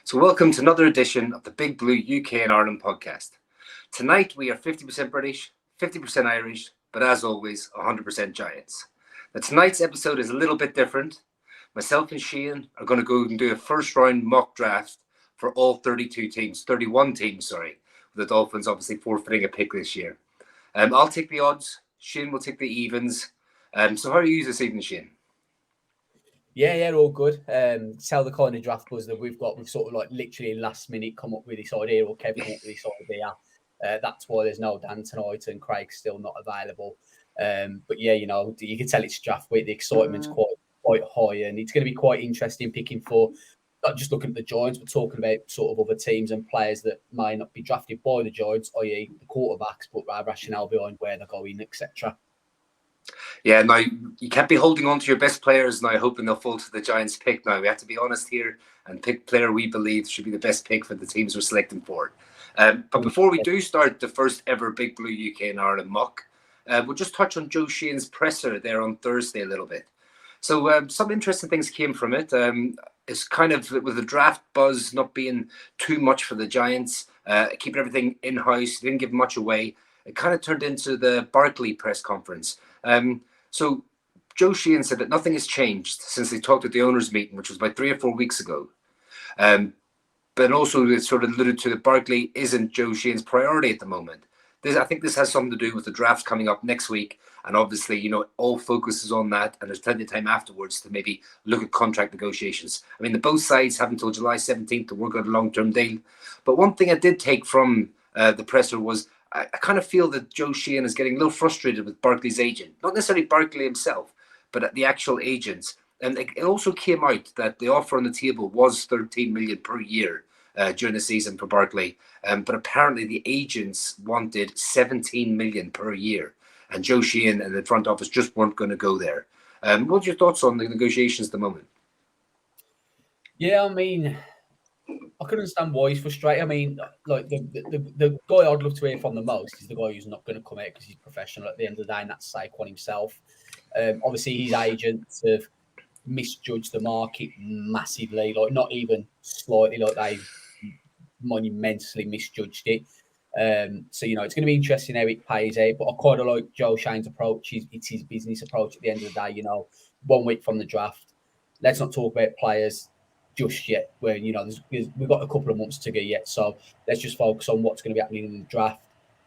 So welcome to another edition of the Big Blue UK and Ireland podcast. Tonight we are 50% British, 50% Irish, but as always, 100% Giants. Now tonight's episode is a little bit different. Myself and Shane are going to go and do a first round mock draft for all 31 teams, with the Dolphins obviously forfeiting a pick this year. I'll take the odds, Shane will take the evens. So how are you this evening, Shane? Yeah, all good. Tell the kind of draft buzz that we've got. We've sort of like literally last minute come up with this idea, or Kev come up with this idea. That's why there's no Dan tonight and Craig's still not available. But yeah, you can tell it's draft week. The excitement's quite high, and it's going to be quite interesting picking for not just looking at the Giants, but talking about sort of other teams and players that may not be drafted by the Giants, i.e. the quarterbacks, but rationale behind where they're going, etc. Yeah, now you can't be holding on to your best players now, hoping they'll fall to the Giants' pick. Now we have to be honest here and pick player we believe should be the best pick for the teams we're selecting for. But before we do start the first ever Big Blue UK and Ireland mock, we'll just touch on Joe Shane's presser there on Thursday a little bit. So some interesting things came from it. It's kind of with the draft buzz not being too much for the Giants, keeping everything in-house, didn't give much away. It kind of turned into the Barkley press conference. So Joe Shane said that nothing has changed since they talked at the owners' meeting, which was about 3 or 4 weeks ago. But also it sort of alluded to that Barkley isn't Joe Shane's priority at the moment. I think this has something to do with the draft coming up next week. And obviously, all focus is on that. And there's plenty of time afterwards to maybe look at contract negotiations. I mean, both sides have until July 17th to work out a long-term deal. But one thing I did take from the presser was I kind of feel that Joe Shane is getting a little frustrated with Barkley's agent. Not necessarily Barkley himself, but the actual agents. And it also came out that the offer on the table was $13 million per year during the season for Barkley. But apparently the agents wanted $17 million per year. And Joe Shane and the front office just weren't going to go there. What's your thoughts on the negotiations at the moment? Yeah, I mean, I can understand why he's frustrated. I mean, like the guy I'd love to hear from the most is the guy who's not going to come out because he's professional at the end of the day, and that's Saquon himself. Obviously, his agents have misjudged the market massively, like not even slightly, like they monumentally misjudged it. So, it's going to be interesting how it pays out, but I kind of like Joe Shane's approach. It's his business approach at the end of the day. 1 week from the draft, let's not talk about players just yet, where we've got a couple of months to go yet, so let's just focus on what's going to be happening in the draft.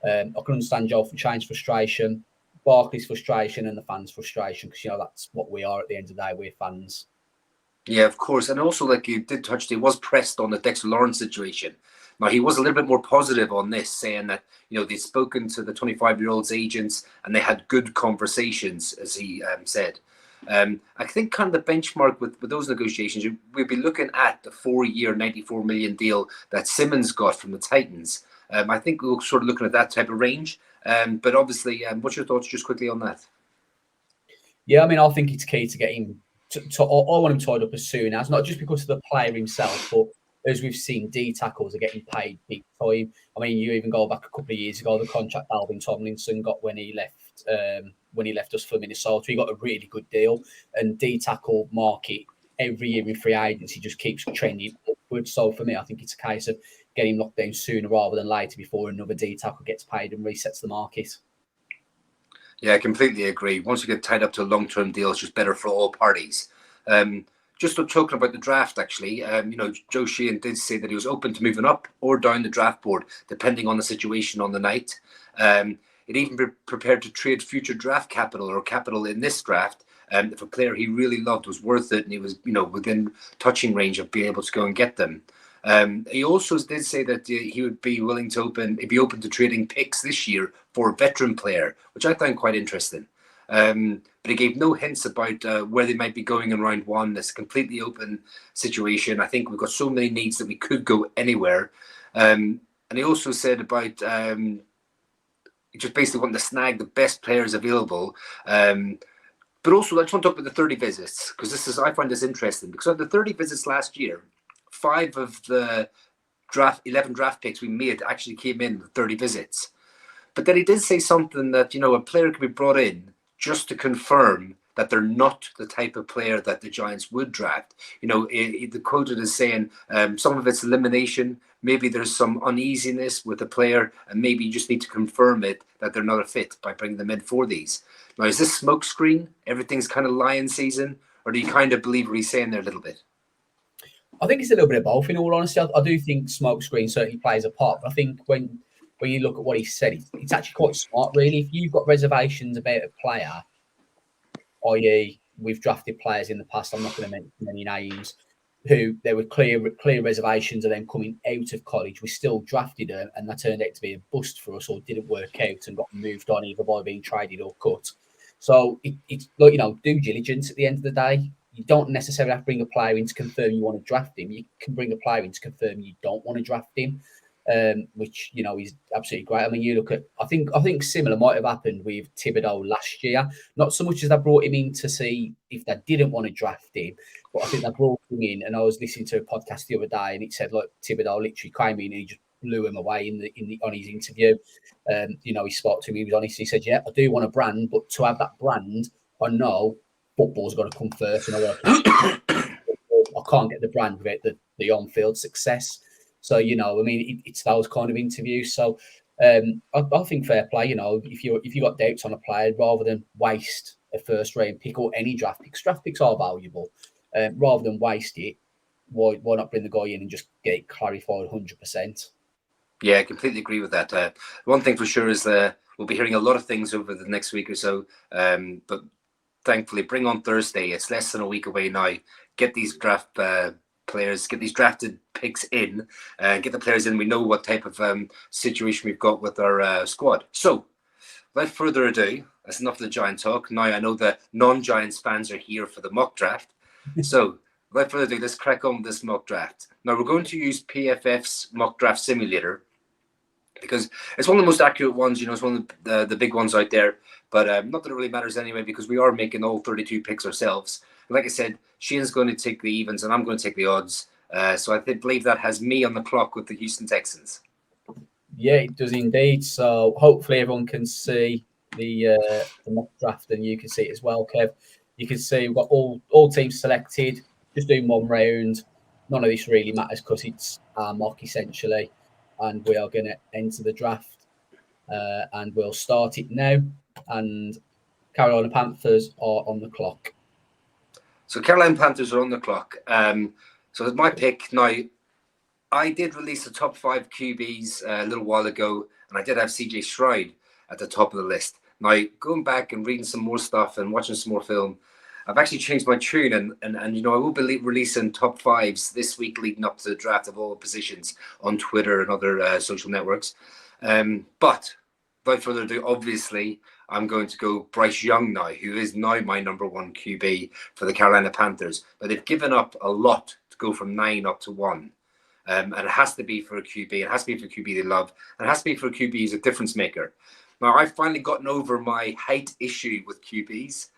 I can understand Joe Shane's frustration, Barkley's frustration, and the fans' frustration, because that's what we are at the end of the day. We're fans. Yeah, of course, and also like you did touch, he was pressed on the Dexter Lawrence situation. Now he was a little bit more positive on this, saying that they'd spoken to the 25-year-old's agents and they had good conversations, as he said. I think kind of the benchmark with those negotiations, we'd be looking at the 4-year, $94 million deal that Simmons got from the Titans. I think we're sort of looking at that type of range. But obviously, what's your thoughts just quickly on that? Yeah, I mean, I think it's key to get him. I want him tied up as soon as, not just because of the player himself, but as we've seen, D tackles are getting paid big time. I mean, you even go back a couple of years ago, the contract Alvin Tomlinson got when he left us for Minnesota. He got a really good deal, and D tackle market every year in free agency just keeps trending upwards. So for me, I think it's a case of getting him locked down sooner rather than later before another D tackle gets paid and resets the market. Yeah, I completely agree. Once you get tied up to a long-term deal, it's just better for all parties. Just talking about the draft, actually, Joe Shane did say that he was open to moving up or down the draft board, depending on the situation on the night. It even prepared to trade future draft capital or capital in this draft if a player he really loved was worth it and he was, within touching range of being able to go and get them. He also did say that he would be willing to be open to trading picks this year for a veteran player, which I found quite interesting. But he gave no hints about where they might be going in round one. It's a completely open situation. I think we've got so many needs that we could go anywhere. And he also said about just basically wanting to snag the best players available. But also, I just want to talk about the 30 visits, because I find this interesting. Because of the 30 visits last year, 5 of the 11 draft picks we made actually came in with 30 visits. But then he did say something that, a player could be brought in just to confirm that they're not the type of player that the Giants would draft. The quoted as saying some of it's elimination. Maybe there's some uneasiness with the player, and maybe you just need to confirm it that they're not a fit by bringing them in for these. Now, is this smokescreen? Everything's kind of lion season, or do you kind of believe what he's saying there a little bit? I think it's a little bit of both, in all honesty. I do think smokescreen certainly plays a part. But I think when you look at what he said, it's actually quite smart, really. If you've got reservations about a player, i.e., we've drafted players in the past, I'm not going to mention any names, who there were clear reservations of them coming out of college. We still drafted them, and that turned out to be a bust for us, or didn't work out and got moved on either by being traded or cut. So it's like, due diligence at the end of the day. You don't necessarily have to bring a player in to confirm you want to draft him. You can bring a player in to confirm you don't want to draft him, which is absolutely great. I mean, you look at I think similar might have happened with Thibodeau last year. Not so much as they brought him in to see if they didn't want to draft him, but I think they brought him in. And I was listening to a podcast the other day, and it said like Thibodeau literally came in and he just blew him away on his interview. He spoke to him. He was honest. He said, "Yeah, I do want a brand, but to have that brand, I know football's got to come first, and I can't get the brand without the on-field success." So it's those kind of interviews. So I think fair play. If you got doubts on a player, rather than waste a first round pick or any draft picks are valuable. Rather than waste it, why not bring the guy in and just get it clarified 100%? Yeah, I completely agree with that. One thing for sure is we'll be hearing a lot of things over the next week or so. But thankfully, bring on Thursday. It's less than a week away now. Get these draft players, get these drafted picks in, get the players in. We know what type of situation we've got with our squad. So, without further ado, that's enough of the Giant talk. Now, I know the non-Giants fans are here for the mock draft. So, without further ado, let's crack on with this mock draft. Now, we're going to use PFF's mock draft simulator, because it's one of the most accurate ones. It's one of the big ones out there. But not that it really matters anyway, because we are making all 32 picks ourselves. And like I said, Shane's going to take the evens and I'm going to take the odds. So I believe that has me on the clock with the Houston Texans. Yeah, it does indeed. So hopefully everyone can see the mock draft, and you can see it as well, Kev. You can see we've got all teams selected, just doing one round. None of this really matters because it's our mock essentially. And we are going to enter the draft, and we'll start it now. And Carolina Panthers are on the clock. So Carolina Panthers are on the clock. So with my pick now, I did release the top 5 QBs a little while ago, and I did have CJ Stroud at the top of the list. Now, going back and reading some more stuff and watching some more film, I've actually changed my tune, and I will be releasing top 5s this week leading up to the draft of all positions on Twitter and other social networks. But without further ado, obviously, I'm going to go Bryce Young now, who is now my number 1 QB for the Carolina Panthers. But they've given up a lot to go from 9 up to 1. And it has to be for a QB. It has to be for a QB they love. And it has to be for a QB who's a difference maker. Now, I've finally gotten over my height issue with QBs.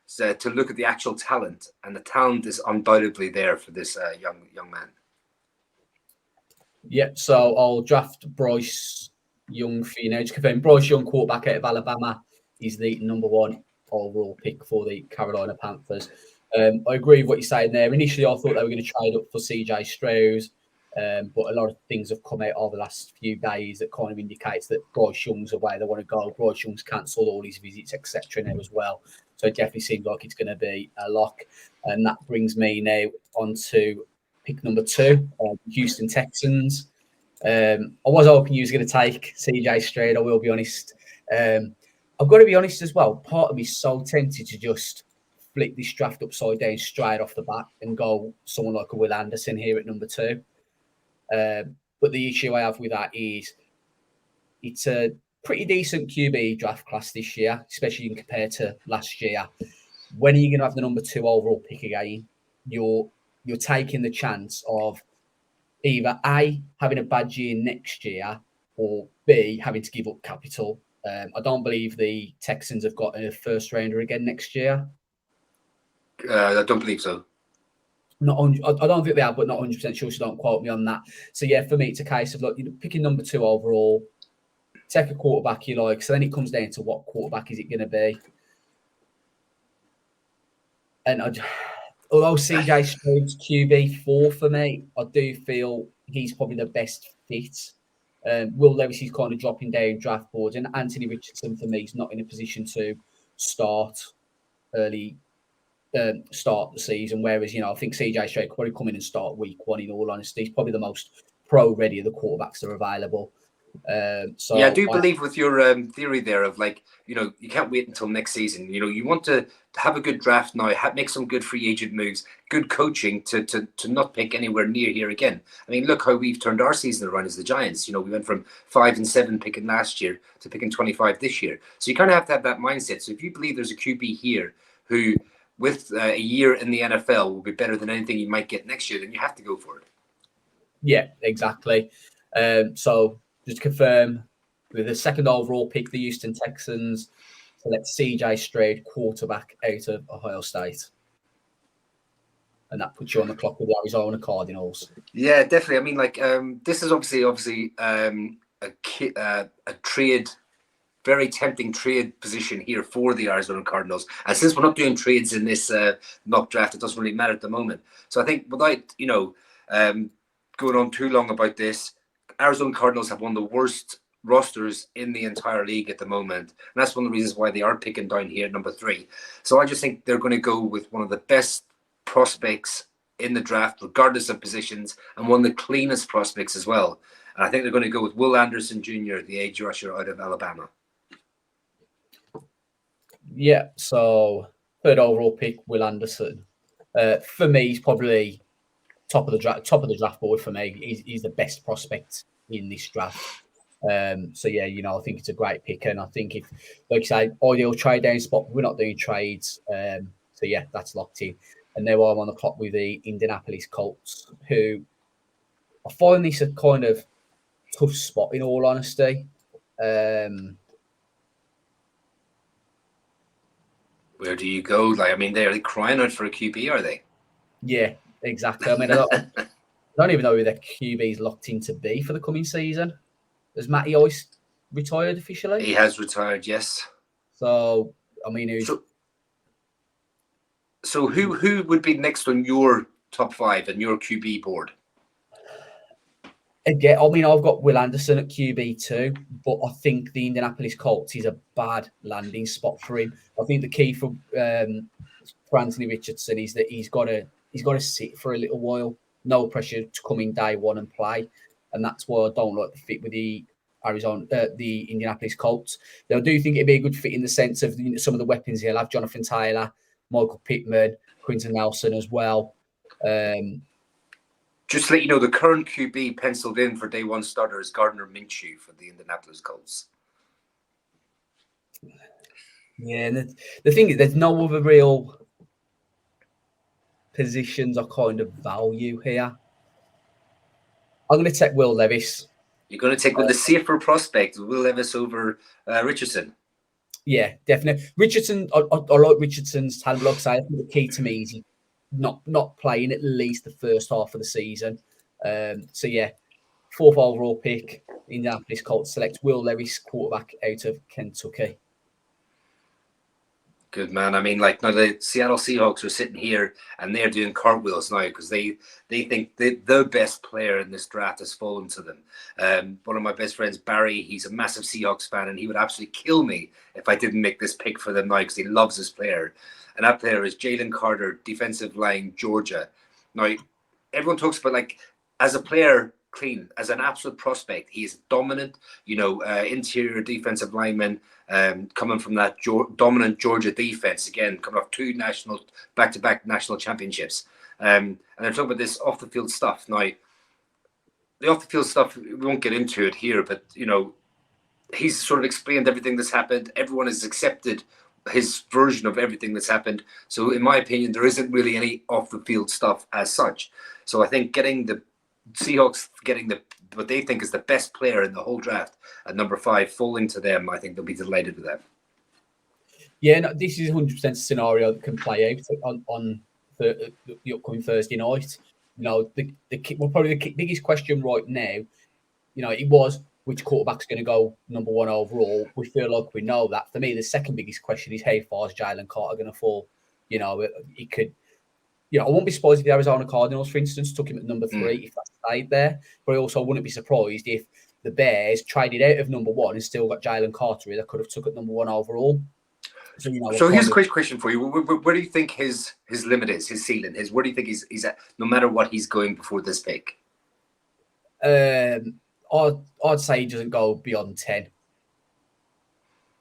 So to look at the actual talent, and the talent is undoubtedly there for this young man. Yeah, so I'll draft Bryce Young for you now. Just confirm, Bryce Young, quarterback out of Alabama, is the number 1 overall pick for the Carolina Panthers. I agree with what you're saying there. Initially, I thought they were going to trade up for CJ Stroud, but a lot of things have come out over the last few days that kind of indicates that Bryce Young's the way they want to go. Bryce Young's cancelled all his visits, etc. now as well. So it definitely seems like it's going to be a lock. And that brings me now on to pick number 2, Houston Texans. I was hoping you was going to take CJ Stroud, I will be honest. I've got to be honest as well. Part of me is so tempted to just flip this draft upside down straight off the bat and go someone like a Will Anderson here at number 2. But the issue I have with that is it's a pretty decent QB draft class this year, especially compared to last year. When are you going to have the number 2 overall pick again? You're taking the chance of either A, having a bad year next year, or B, having to give up capital. I don't believe the Texans have got a first rounder again next year. I don't believe so. I don't think they have, but not 100% sure, so don't quote me on that. So, yeah, for me, it's a case of picking number 2 overall, take a quarterback you like. So then it comes down to what quarterback is it going to be. And although CJ Stroud's QB4 for me, I do feel he's probably the best fit. Will Levis is kind of dropping down draft boards, and Anthony Richardson for me is not in a position to start early, start the season. Whereas I think CJ Stroud could probably come in and start week 1. In all honesty, he's probably the most pro ready of the quarterbacks that are available. Yeah, I do believe with your theory there of you can't wait until next season. You want to have a good draft now, make some good free agent moves, good coaching to not pick anywhere near here again. I mean, look how we've turned our season around as the Giants. We went from 5-7 picking last year to picking 25 this year. So you kind of have to have that mindset. So if you believe there's a QB here who, with a year in the NFL, will be better than anything you might get next year, then you have to go for it. Yeah, exactly. So just to confirm, with the second overall pick, the Houston Texans select CJ Stroud, quarterback out of Ohio State. And that puts you on the clock with the Arizona Cardinals. Yeah, definitely. I mean, this is obviously a trade, very tempting trade position here for the Arizona Cardinals. And since we're not doing trades in this mock draft, it doesn't really matter at the moment. So I think without going on too long about this, Arizona Cardinals have one of the worst rosters in the entire league at the moment. And that's one of the reasons why they are picking down here at number 3. So I just think they're going to go with one of the best prospects in the draft, regardless of positions, and one of the cleanest prospects as well. And I think they're going to go with Will Anderson Jr., the edge rusher out of Alabama. Yeah, so third overall pick, Will Anderson. For me, he's probably top of the draft board for me. He's the best prospect in this draft. So yeah, I think it's a great pick, and I think if, like you say, ideal trade down spot, we're not doing trades. So yeah, that's locked in. And now I'm on the clock with the Indianapolis Colts, who I find this a kind of tough spot in all honesty. Where do you go? I mean, they're crying out for a QB, are they? Yeah, exactly. I mean, I don't even know who their QB is locked in to be for the coming season. Has Matty Ice retired officially? He has retired, yes. So, I mean, who's... So who would be next on your top 5 and your QB board? Again, I mean, I've got Will Anderson at QB2, but I think the Indianapolis Colts is a bad landing spot for him. I think the key for Anthony Richardson is that he's got to sit for a little while. No pressure to come in day one and play, and that's why I don't like the fit with the Indianapolis Colts. Now, I do think it'd be a good fit in the sense of some of the weapons he'll have: Jonathan Taylor, Michael Pittman, Quentin Nelson as well. Just to let you know, the current QB penciled in for day 1 starter is Gardner Minshew for the Indianapolis Colts. Yeah, and the thing is, there's no other real positions I kind of value here. I'm going to take Will Levis. You're going to take with the safer prospect, Will Levis over Richardson. Yeah, definitely. Richardson, I like Richardson's talent. Like I say, I think the key to me is not playing at least the first half of the season. So yeah, 4th overall pick, Indianapolis Colts select Will Levis, quarterback out of Kentucky. Good man. I mean, now the Seattle Seahawks are sitting here and they're doing cartwheels now because they think the best player in this draft has fallen to them. One of my best friends, Barry, he's a massive Seahawks fan, and he would absolutely kill me if I didn't make this pick for them now because he loves this player. And that player is Jalen Carter, defensive line, Georgia. Now, everyone talks about as a player, clean, as an absolute prospect, he is dominant. Interior defensive lineman. Coming from that dominant Georgia defense, again, coming off 2 back-to-back national championships. And they're talking about this off-the-field stuff. Now, the off-the-field stuff, we won't get into it here, but, he's sort of explained everything that's happened. Everyone has accepted his version of everything that's happened. So, in my opinion, there isn't really any off-the-field stuff as such. So, I think getting the Seahawks what they think is the best player in the whole draft at number 5 falling to them, I think they'll be delighted with that. Yeah, no, this is 100% a scenario that can play out on the upcoming Thursday night. Probably the biggest question right now, it was which quarterback's going to go number 1 overall. We feel like we know that. For me, the second biggest question is how far is Jalen Carter going to fall? It could. I wouldn't be surprised if the Arizona Cardinals, for instance, took him at number 3 if that stayed there. But I also wouldn't be surprised if the Bears traded out of number 1 and still got Jalen Carter, that could have took at number 1 overall. So here's a quick question for you. Where do you think his limit is, his ceiling? Where do you think he's at, no matter what he's going before this pick? I'd say he doesn't go beyond 10.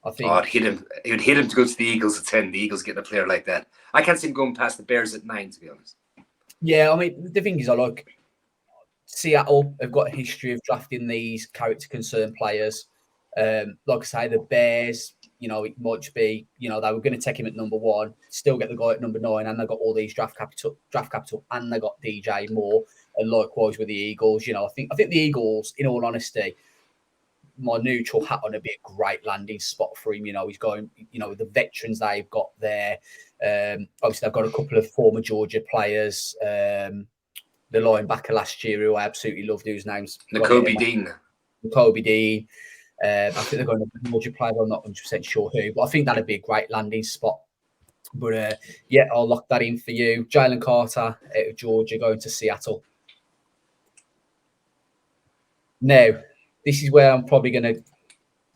I think it would hit him to go to the Eagles at 10. The Eagles getting a player like that. I can't see him going past the Bears at 9, to be honest. Yeah, I mean, the thing is, Seattle have got a history of drafting these character concern players. Like I say, the Bears, it might be, they were going to take him at number 1, still get the guy at number 9, and they got all these draft capital, and they got DJ Moore, and likewise with the Eagles. I think the Eagles, in all honesty, my neutral hat on, a bit great landing spot for him. He's going, with the veterans they've got there. Obviously, they've got a couple of former Georgia players. The linebacker last year, who I absolutely loved, whose name's Nakobe Dean. I think they're going to Georgia player. I'm not 100% sure who, but I think that'd be a great landing spot. But I'll lock that in for you. Jalen Carter out of Georgia going to Seattle. Now, this is where I'm probably going to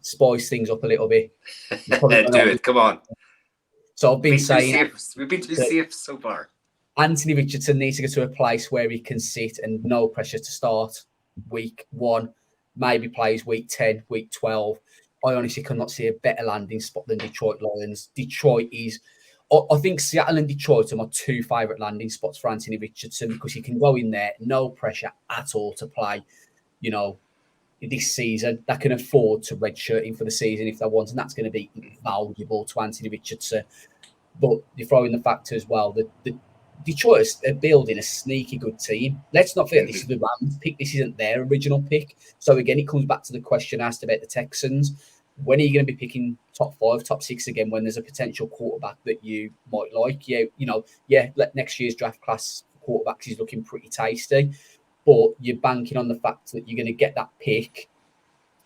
spice things up a little bit. Do it. Come on. So I've been saying we've been too safe so far. Anthony Richardson needs to get to a place where he can sit and no pressure to start week 1, maybe plays week 10, week 12. I honestly cannot see a better landing spot than Detroit Lions. Detroit is, I think Seattle and Detroit are my 2 favourite landing spots for Anthony Richardson, because he can go in there, no pressure at all to play, this season. That can afford to redshirt him for the season if they want, and that's going to be valuable to Anthony Richardson. But you throw in the fact as well that the Detroit are building a sneaky good team. Let's not forget this is the Rams pick. This isn't their original pick. So again, it comes back to the question asked about the Texans. When are you going to be picking top 5, top 6 again when there's a potential quarterback that you might like? Next year's draft class for quarterbacks is looking pretty tasty. But you're banking on the fact that you're going to get that pick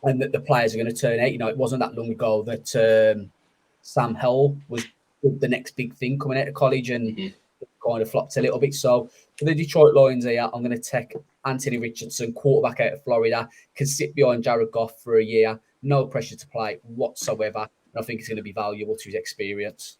and that the players are going to turn out. It wasn't that long ago that Sam Howell was the next big thing coming out of college and kind of flopped a little bit. So for the Detroit Lions here, I'm going to take Anthony Richardson, quarterback out of Florida, can sit behind Jared Goff for a year, no pressure to play whatsoever. And I think it's going to be valuable to his experience.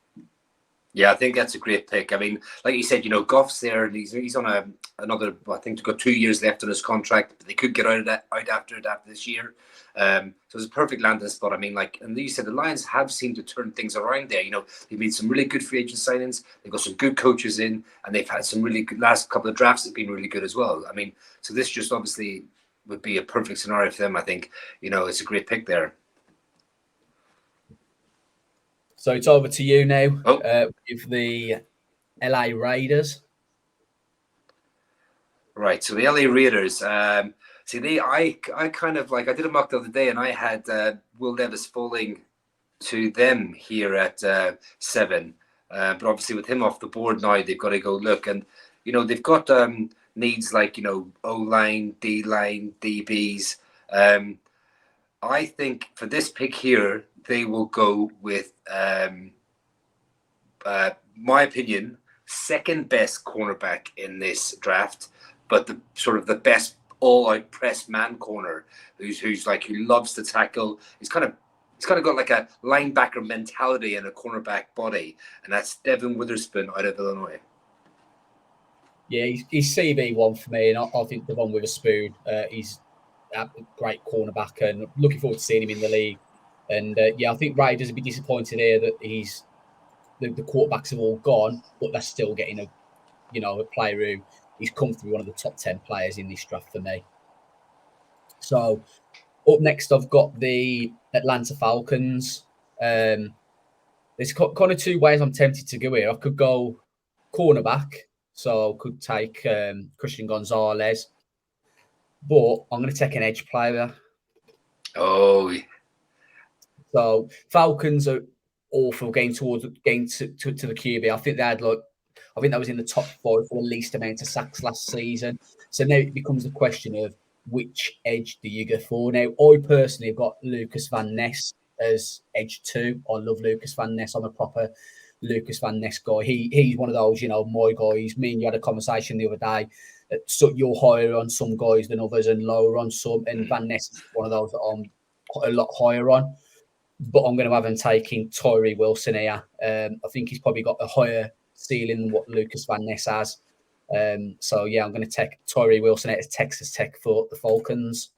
Yeah, I think that's a great pick. I mean, like you said, Goff's there, and he's on another. I think they've got 2 years left on his contract, but they could get out after this year. So it's a perfect landing spot. I mean, and you said the Lions have seemed to turn things around there. They've made some really good free agent signings. They've got some good coaches in, and they've had some really good last couple of drafts have been really good as well. I mean, so this just obviously would be a perfect scenario for them. I think it's a great pick there. So it's over to you now with the LA Raiders. Right. So the LA Raiders, I kind of I did a mock the other day, and I had Will Levis falling to them here at 7. But obviously with him off the board now, they've got to go look. And, they've got needs like, O-line, D-line, DBs. I think for this pick here, they will go with, my opinion, second best cornerback in this draft, but the sort of the best all-out press man corner, who loves to tackle. He's kind of got like a linebacker mentality and a cornerback body, and that's Devin Witherspoon out of Illinois. Yeah, he's CB1 for me, and I think Devon Witherspoon, he's a great cornerback, and looking forward to seeing him in the league. And I think Raiders would be disappointed here that the quarterbacks have all gone, but they're still getting a player who is comfortably one of the top 10 players in this draft for me. So up next, I've got the Atlanta Falcons. There's kind of 2 ways I'm tempted to go here. I could go cornerback, so I could take Christian Gonzalez, but I'm going to take an edge player. Oh, so Falcons are awful getting to the QB. I think they had I think that was in the top 5 for the least amount of sacks last season. So now it becomes the question of which edge do you go for? Now, I personally have got Lucas Van Ness as edge 2. I love Lucas Van Ness. I'm a proper Lucas Van Ness guy. He's one of those, my guys. Me and you had a conversation the other day. So you're higher on some guys than others and lower on some. And Van Ness is one of those that I'm a lot higher on. But I'm going to have him taking Tyree Wilson here. I think he's probably got a higher ceiling than what Lucas Van Ness has. So yeah, I'm going to take Tyree Wilson at Texas Tech for the Falcons.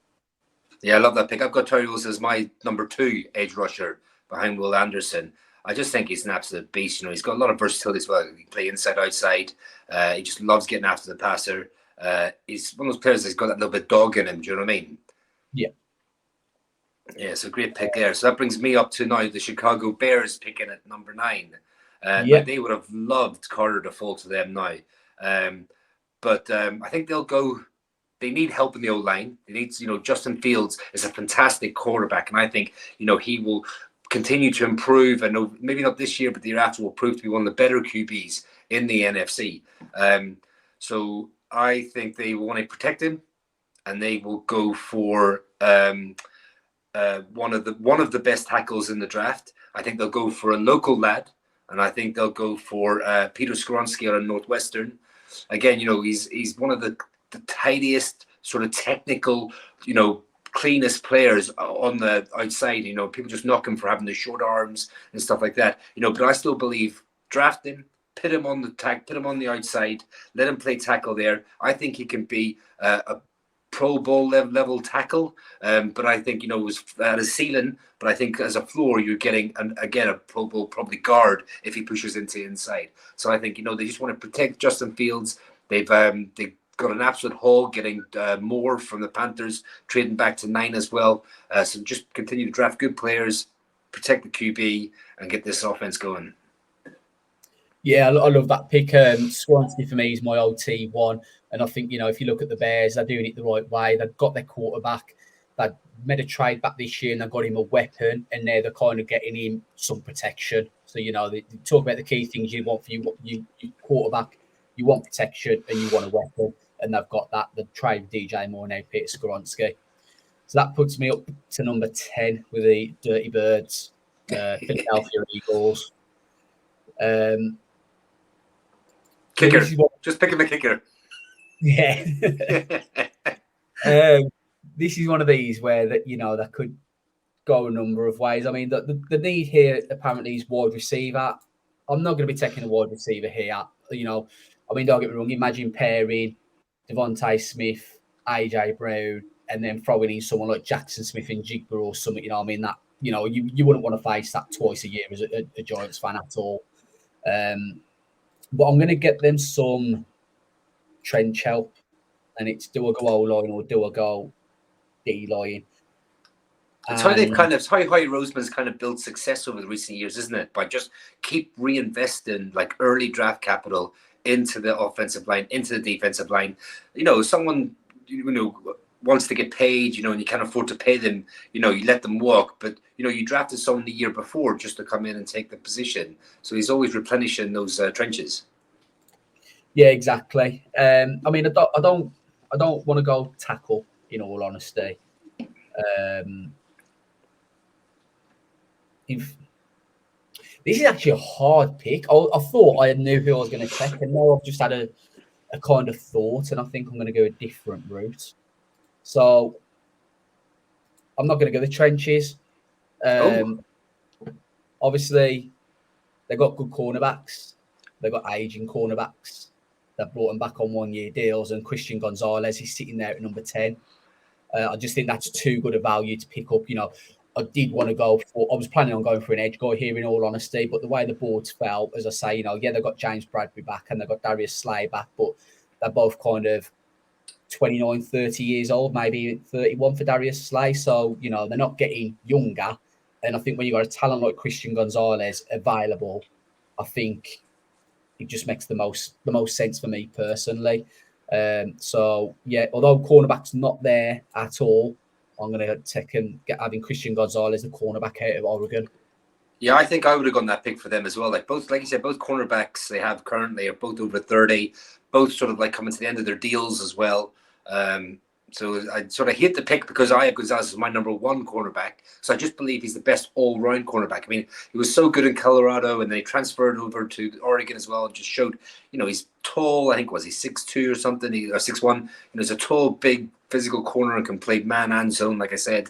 Yeah, I love that pick. I've got Tyree Wilson as my number 2 edge rusher behind Will Anderson. I just think he's an absolute beast. He's got a lot of versatility as well. He can play inside, outside. He just loves getting after the passer. He's one of those players that's got that little bit dog in him. Do you know what I mean? Yeah. Yeah, so great pick there. So that brings me up to now the Chicago Bears picking at number 9. They would have loved Carter to fall to them now. But I think they'll go. They need help in the O-line. They need, Justin Fields is a fantastic quarterback, and I think, he will continue to improve. And maybe not this year, but the year after will prove to be one of the better QBs in the NFC. So I think they will want to protect him, and they will go for one of the best tackles in the draft. I think they'll go for a local lad, and I think they'll go for Peter Skoronski out of Northwestern. Again, he's one of the tidiest, sort of technical, cleanest players on the outside. People just knock him for having the short arms and stuff like that. But I still believe draft him, put him on the outside, let him play tackle there. I think he can be a Pro Bowl level tackle, but I think was at a ceiling. But I think as a floor, you're getting a Pro Bowl probably guard if he pushes into inside. So I think they just want to protect Justin Fields. They've got an absolute haul, getting more from the Panthers, trading back to 9 as well. So just continue to draft good players, protect the QB, and get this offense going. Yeah, I love that pick. Swansea for me is my OT1. And I think, if you look at the Bears, they're doing it the right way. They've got their quarterback. They made a trade back this year and they got him a weapon. And now they're kind of getting him some protection. So, they talk about the key things you want for your quarterback. You want protection and you want a weapon. And they've got that. The trade DJ Moore now, Peter Skoronski. So that puts me up to number 10 with the Dirty Birds, Philadelphia Eagles. Kicker. Just picking the kicker. Yeah. This is one of these where that could go a number of ways. I mean, the need here apparently is wide receiver. I'm not going to be taking a wide receiver here. Don't get me wrong. Imagine pairing Devontae Smith, AJ Brown, and then throwing in someone like Jackson Smith and Jigba or something. That you wouldn't want to face that twice a year as a Giants fan at all. But I'm going to get them some trench help, and it's do I go O-line or do I go D-line? It's how they've how Roseman's kind of built success over the recent years, isn't it? By just keep reinvesting like early draft capital into the offensive line, into the defensive line. Someone wants to get paid, and you can't afford to pay them. You let them walk, but you drafted someone the year before just to come in and take the position. So he's always replenishing those trenches. Yeah, exactly. I mean, I don't want to go tackle. In all honesty, this is actually a hard pick. I thought I knew who I was going to take, and now I've just had a kind of thought, and I think I'm going to go a different route. So I'm not going to go the trenches. Obviously, they've got good cornerbacks. They've got aging cornerbacks. They've brought them back on 1-year deals, and Christian Gonzalez is sitting there at number 10. I just think that's too good a value to pick up. I did want to go for. I was planning on going for an edge guy here, in all honesty, but the way the boards fell, as I say, they've got James Bradbury back and they've got Darius Slay back, but they're both kind of 29, 30 years old, maybe 31 for Darius Slay. So, they're not getting younger. And I think when you've got a talent like Christian Gonzalez available, I think it just makes the most sense for me personally. So, yeah, although cornerback's not there at all, I'm going to take and having Christian Gonzalez, the cornerback out of Oregon. Yeah, I think I would have gone that pick for them as well. Like you said, both cornerbacks they have currently are both over 30, both sort of like coming to the end of their deals as well. So I sort of hate the pick because Aya Gonzalez is my number one cornerback. So I just believe he's the best all-round cornerback. I mean, he was so good in Colorado, and then he transferred over to Oregon as well, and just showed, he's tall. I think, was he 6'2" or something, or 6'1"? He's a tall, big, physical corner and can play man and zone, like I said.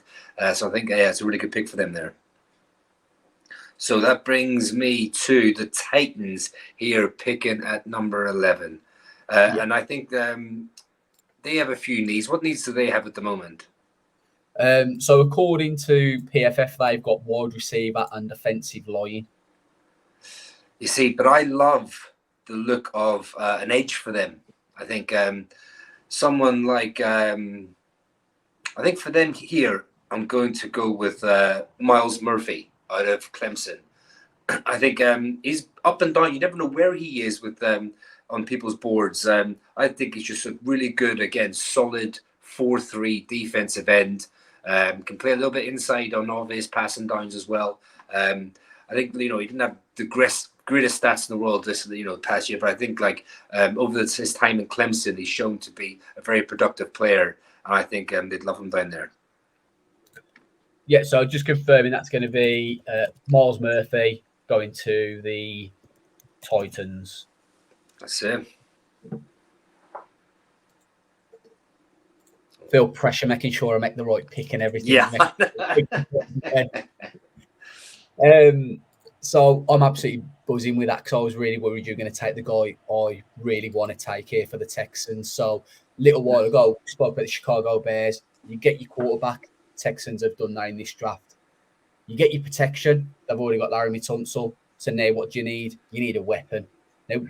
So I think, it's a really good pick for them there. So that brings me to the Titans here, picking at number 11. And I think they have a few needs. What needs do they have at the moment? So according to PFF, they've got wide receiver and defensive line. You see, but I love the look of an edge for them. I think someone like, I think for them here, I'm going to go with Miles Murphy out of Clemson. I think he's up and down. You never know where he is with on people's boards. I think he's just a really good, again, solid 4-3 defensive end. Can play a little bit inside on all of his passing downs as well. I think he didn't have the greatest stats in the world this past year, but I think over his time in Clemson, he's shown to be a very productive player, and I think they'd love him down there. Yeah, so just confirming that's going to be Miles Murphy going to the Titans. That's it. Feel pressure making sure I make the right pick and everything. Yeah. So I'm absolutely buzzing with that because I was really worried you're going to take the guy I really want to take here for the Texans. So a little while ago, we spoke about the Chicago Bears. You get your quarterback. Texans have done that in this draft. You get your protection. They've already got Larry Tunsil. So now what do you need? You need a weapon. Now,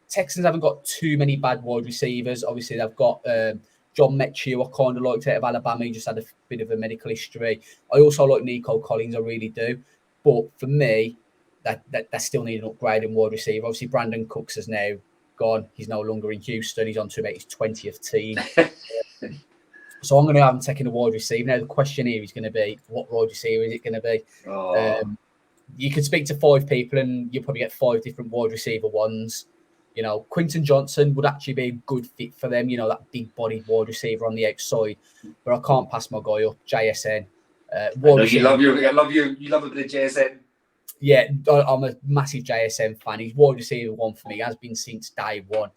Texans haven't got too many bad wide receivers. Obviously, they've got John Mechie, who I kind of liked out of Alabama. He just had a bit of a medical history. I also like Nico Collins. I really do. But for me, that still need an upgrade in wide receiver. Obviously, Brandon Cooks has now gone. He's no longer in Houston. He's on to about his 20th team. So I'm going to have him taking a wide receiver. Now, the question here is going to be, what wide receiver is it going to be? You could speak to 5 people and you'll probably get 5 different wide receiver ones. Quinton Johnson would actually be a good fit for them, that big-bodied wide receiver on the outside. But I can't pass my guy up, JSN. You love a bit of JSN. Yeah, I'm a massive JSN fan. He's wide receiver one for me. He has been since day one.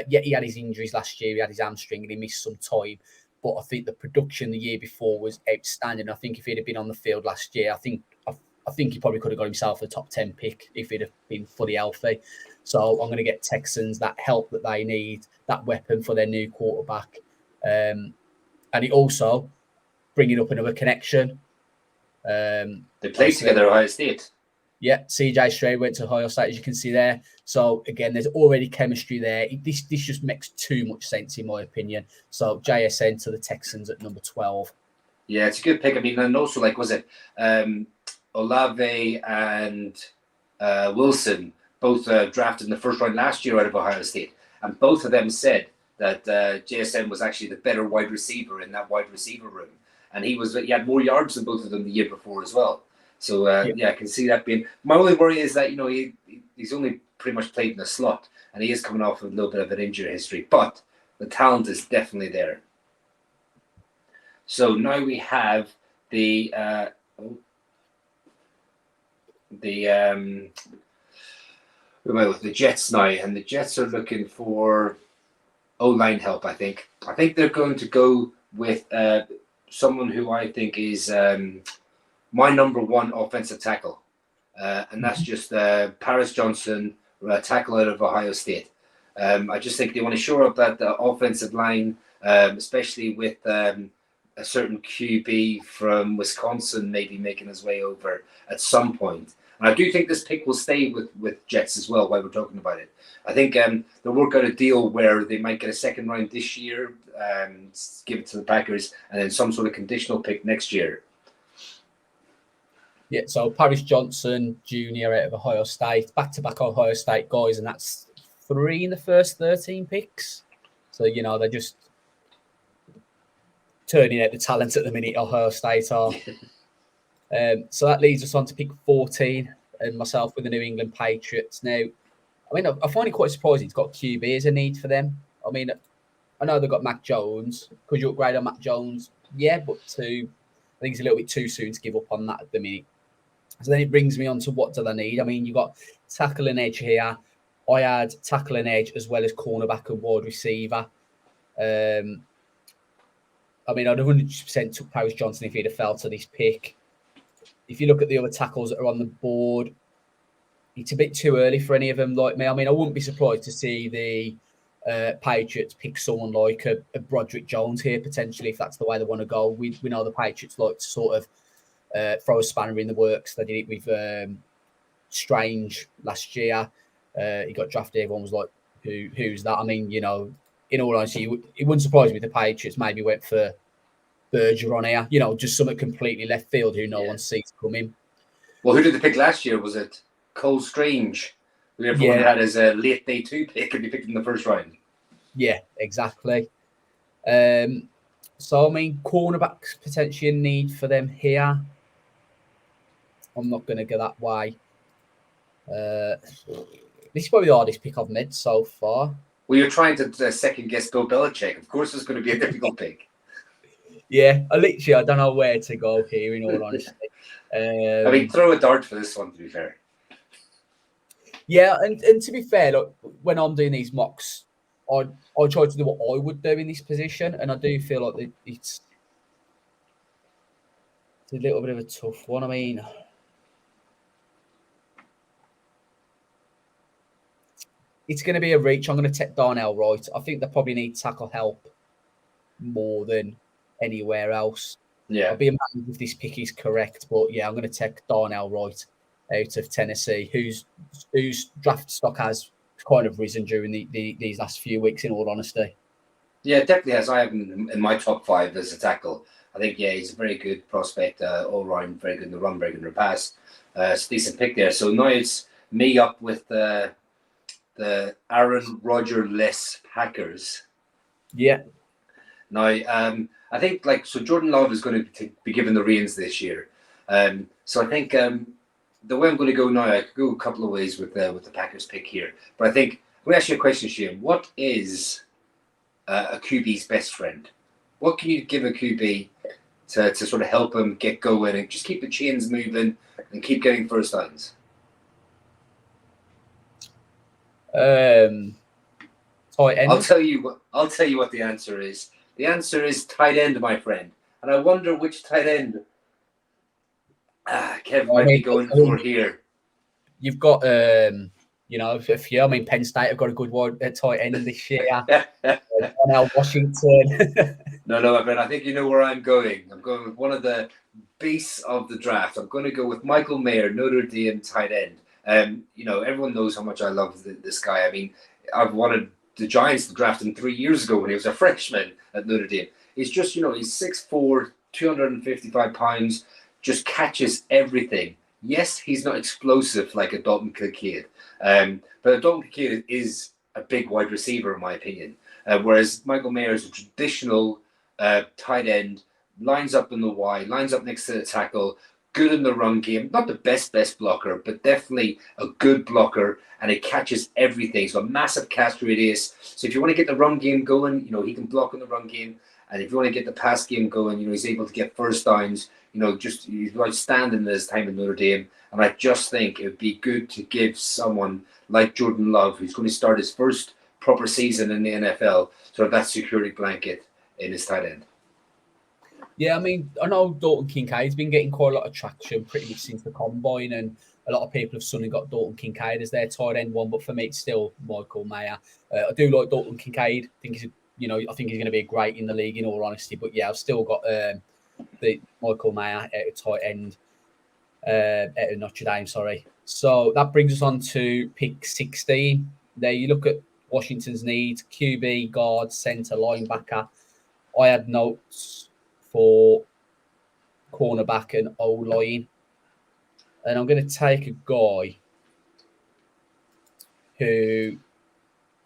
He had his injuries last year. He had his hamstring and he missed some time. But I think the production the year before was outstanding. I think if he'd have been on the field last year, I think he probably could have got himself a top 10 pick if he'd have been fully healthy. So I'm going to get Texans that help that they need, that weapon for their new quarterback. And he also bringing up another connection. They played together at Ohio State. Yeah, CJ Stroud went to Ohio State, as you can see there. So, again, there's already chemistry there. This just makes too much sense, in my opinion. So, JSN to the Texans at number 12. Yeah, it's a good pick. I mean, and also, was it Olave and Wilson, both drafted in the first round last year out of Ohio State. And both of them said that JSN was actually the better wide receiver in that wide receiver room. And he had more yards than both of them the year before as well. So, I can see that being... My only worry is that, he's only pretty much played in the slot, and he is coming off a little bit of an injury history, but the talent is definitely there. So now we have the Jets now, and the Jets are looking for O-line help, I think. I think they're going to go with someone who I think is... my number one offensive tackle, and that's just Paris Johnson, tackle out of Ohio State. I just think they want to shore up that offensive line, especially with a certain QB from Wisconsin maybe making his way over at some point. And I do think this pick will stay with Jets as well while we're talking about it. I think they'll work out a deal where they might get a second round this year, give it to the Packers, and then some sort of conditional pick next year. Yeah, so Paris Johnson Jr. out of Ohio State, back-to-back Ohio State guys, and that's 3 in the first 13 picks. So, they're just turning out the talent at the minute, Ohio State are. So that leads us on to pick 14, and myself with the New England Patriots. Now, I find it quite surprising it's got QB as a need for them. I know they've got Mac Jones. Could you upgrade on Mac Jones? Yeah, but I think it's a little bit too soon to give up on that at the minute. So then it brings me on to what do they need? I mean, you've got tackle and edge here. I had tackle and edge as well as cornerback and wide receiver. I mean, I'd 100% took Paris Johnson if he'd have fell to this pick. If you look at the other tackles that are on the board, it's a bit too early for any of them like me. I mean, I wouldn't be surprised to see the Patriots pick someone like a Broderick Jones here, potentially, if that's the way they want to go. We know the Patriots like to sort of throw a spanner in the works. They did it with Strange last year. He got drafted. Everyone was like, who's that? I mean, you know, in all honesty, it wouldn't surprise me if the Patriots maybe went for Berger on here, you know, just something completely left field who no one sees coming. Well, who did they pick last year? Was it Cole Strange, who everyone had as a late day 2 pick and he picked in the first round? Yeah, exactly. So, I mean, cornerbacks potentially a need for them here. I'm not going to go that way. This is probably the hardest pick I've made so far. Well, you're trying to second guess Bill Belichick. Of course, it's going to be a difficult pick. Yeah, I don't know where to go here, in all honesty. I mean, throw a dart for this one, to be fair. Yeah, and to be fair, look, when I'm doing these mocks, I try to do what I would do in this position, and I do feel like it's a little bit of a tough one. I mean, it's going to be a reach. I'm going to take Darnell Wright. I think they probably need tackle help more than anywhere else. Yeah. I'll be amazed if this pick is correct, but yeah, I'm going to take Darnell Wright out of Tennessee, whose draft stock has kind of risen during these last few weeks, in all honesty. Yeah, definitely has. I have him in my top 5 as a tackle. I think, yeah, he's a very good prospect, all round, very good in the run, very good in the pass. It's a decent pick there. So now it's me up with the Aaron Rodgers-less Packers. Yeah. Now, I think Jordan Love is going to be given the reins this year. So I think the way I'm going to go now, I could go a couple of ways with the Packers pick here. But I think I'm going to ask you a question, Shane. What is a QB's best friend? What can you give a QB to sort of help him get going and just keep the chains moving and keep getting first downs? Tight end. I'll tell you what the answer is. The answer is tight end, my friend. And I wonder which tight end Kev might be going for here. You've got you know, a few. I mean, Penn State have got a good one at tight end this year. Now Washington. No, my friend. I think you know where I'm going. I'm going with one of the beasts of the draft. I'm going to go with Michael Mayer, Notre Dame tight end. You know, everyone knows how much I love this guy. I mean, I've wanted the Giants to draft him 3 years ago when he was a freshman at Notre Dame. He's just, you know, he's 6'4", 255 pounds, just catches everything. Yes, he's not explosive like a Dalton Kincaid, but a Dalton Kincaid is a big wide receiver in my opinion. Whereas Michael Mayer is a traditional tight end, lines up in the Y, lines up next to the tackle, good in the run game. Not the best blocker, but definitely a good blocker, and he catches everything. So a massive catch radius. So if you want to get the run game going, you know, he can block in the run game. And if you want to get the pass game going, you know, he's able to get first downs. You know, just he's outstanding in his time in Notre Dame. And I just think it would be good to give someone like Jordan Love, who's going to start his first proper season in the NFL, sort of that security blanket in his tight end. Yeah, I mean, I know Dalton Kincaid's been getting quite a lot of traction pretty much since the combine, and a lot of people have suddenly got Dalton Kincaid as their tight end one, but for me, it's still Michael Mayer. I do like Dalton Kincaid. I think he's going to be great in the league, in all honesty. But yeah, I've still got the Michael Mayer at tight end at Notre Dame. Sorry. So that brings us on to pick 16. There you look at Washington's needs: QB, guard, center, linebacker. I had notes for cornerback and O-line. And I'm going to take a guy who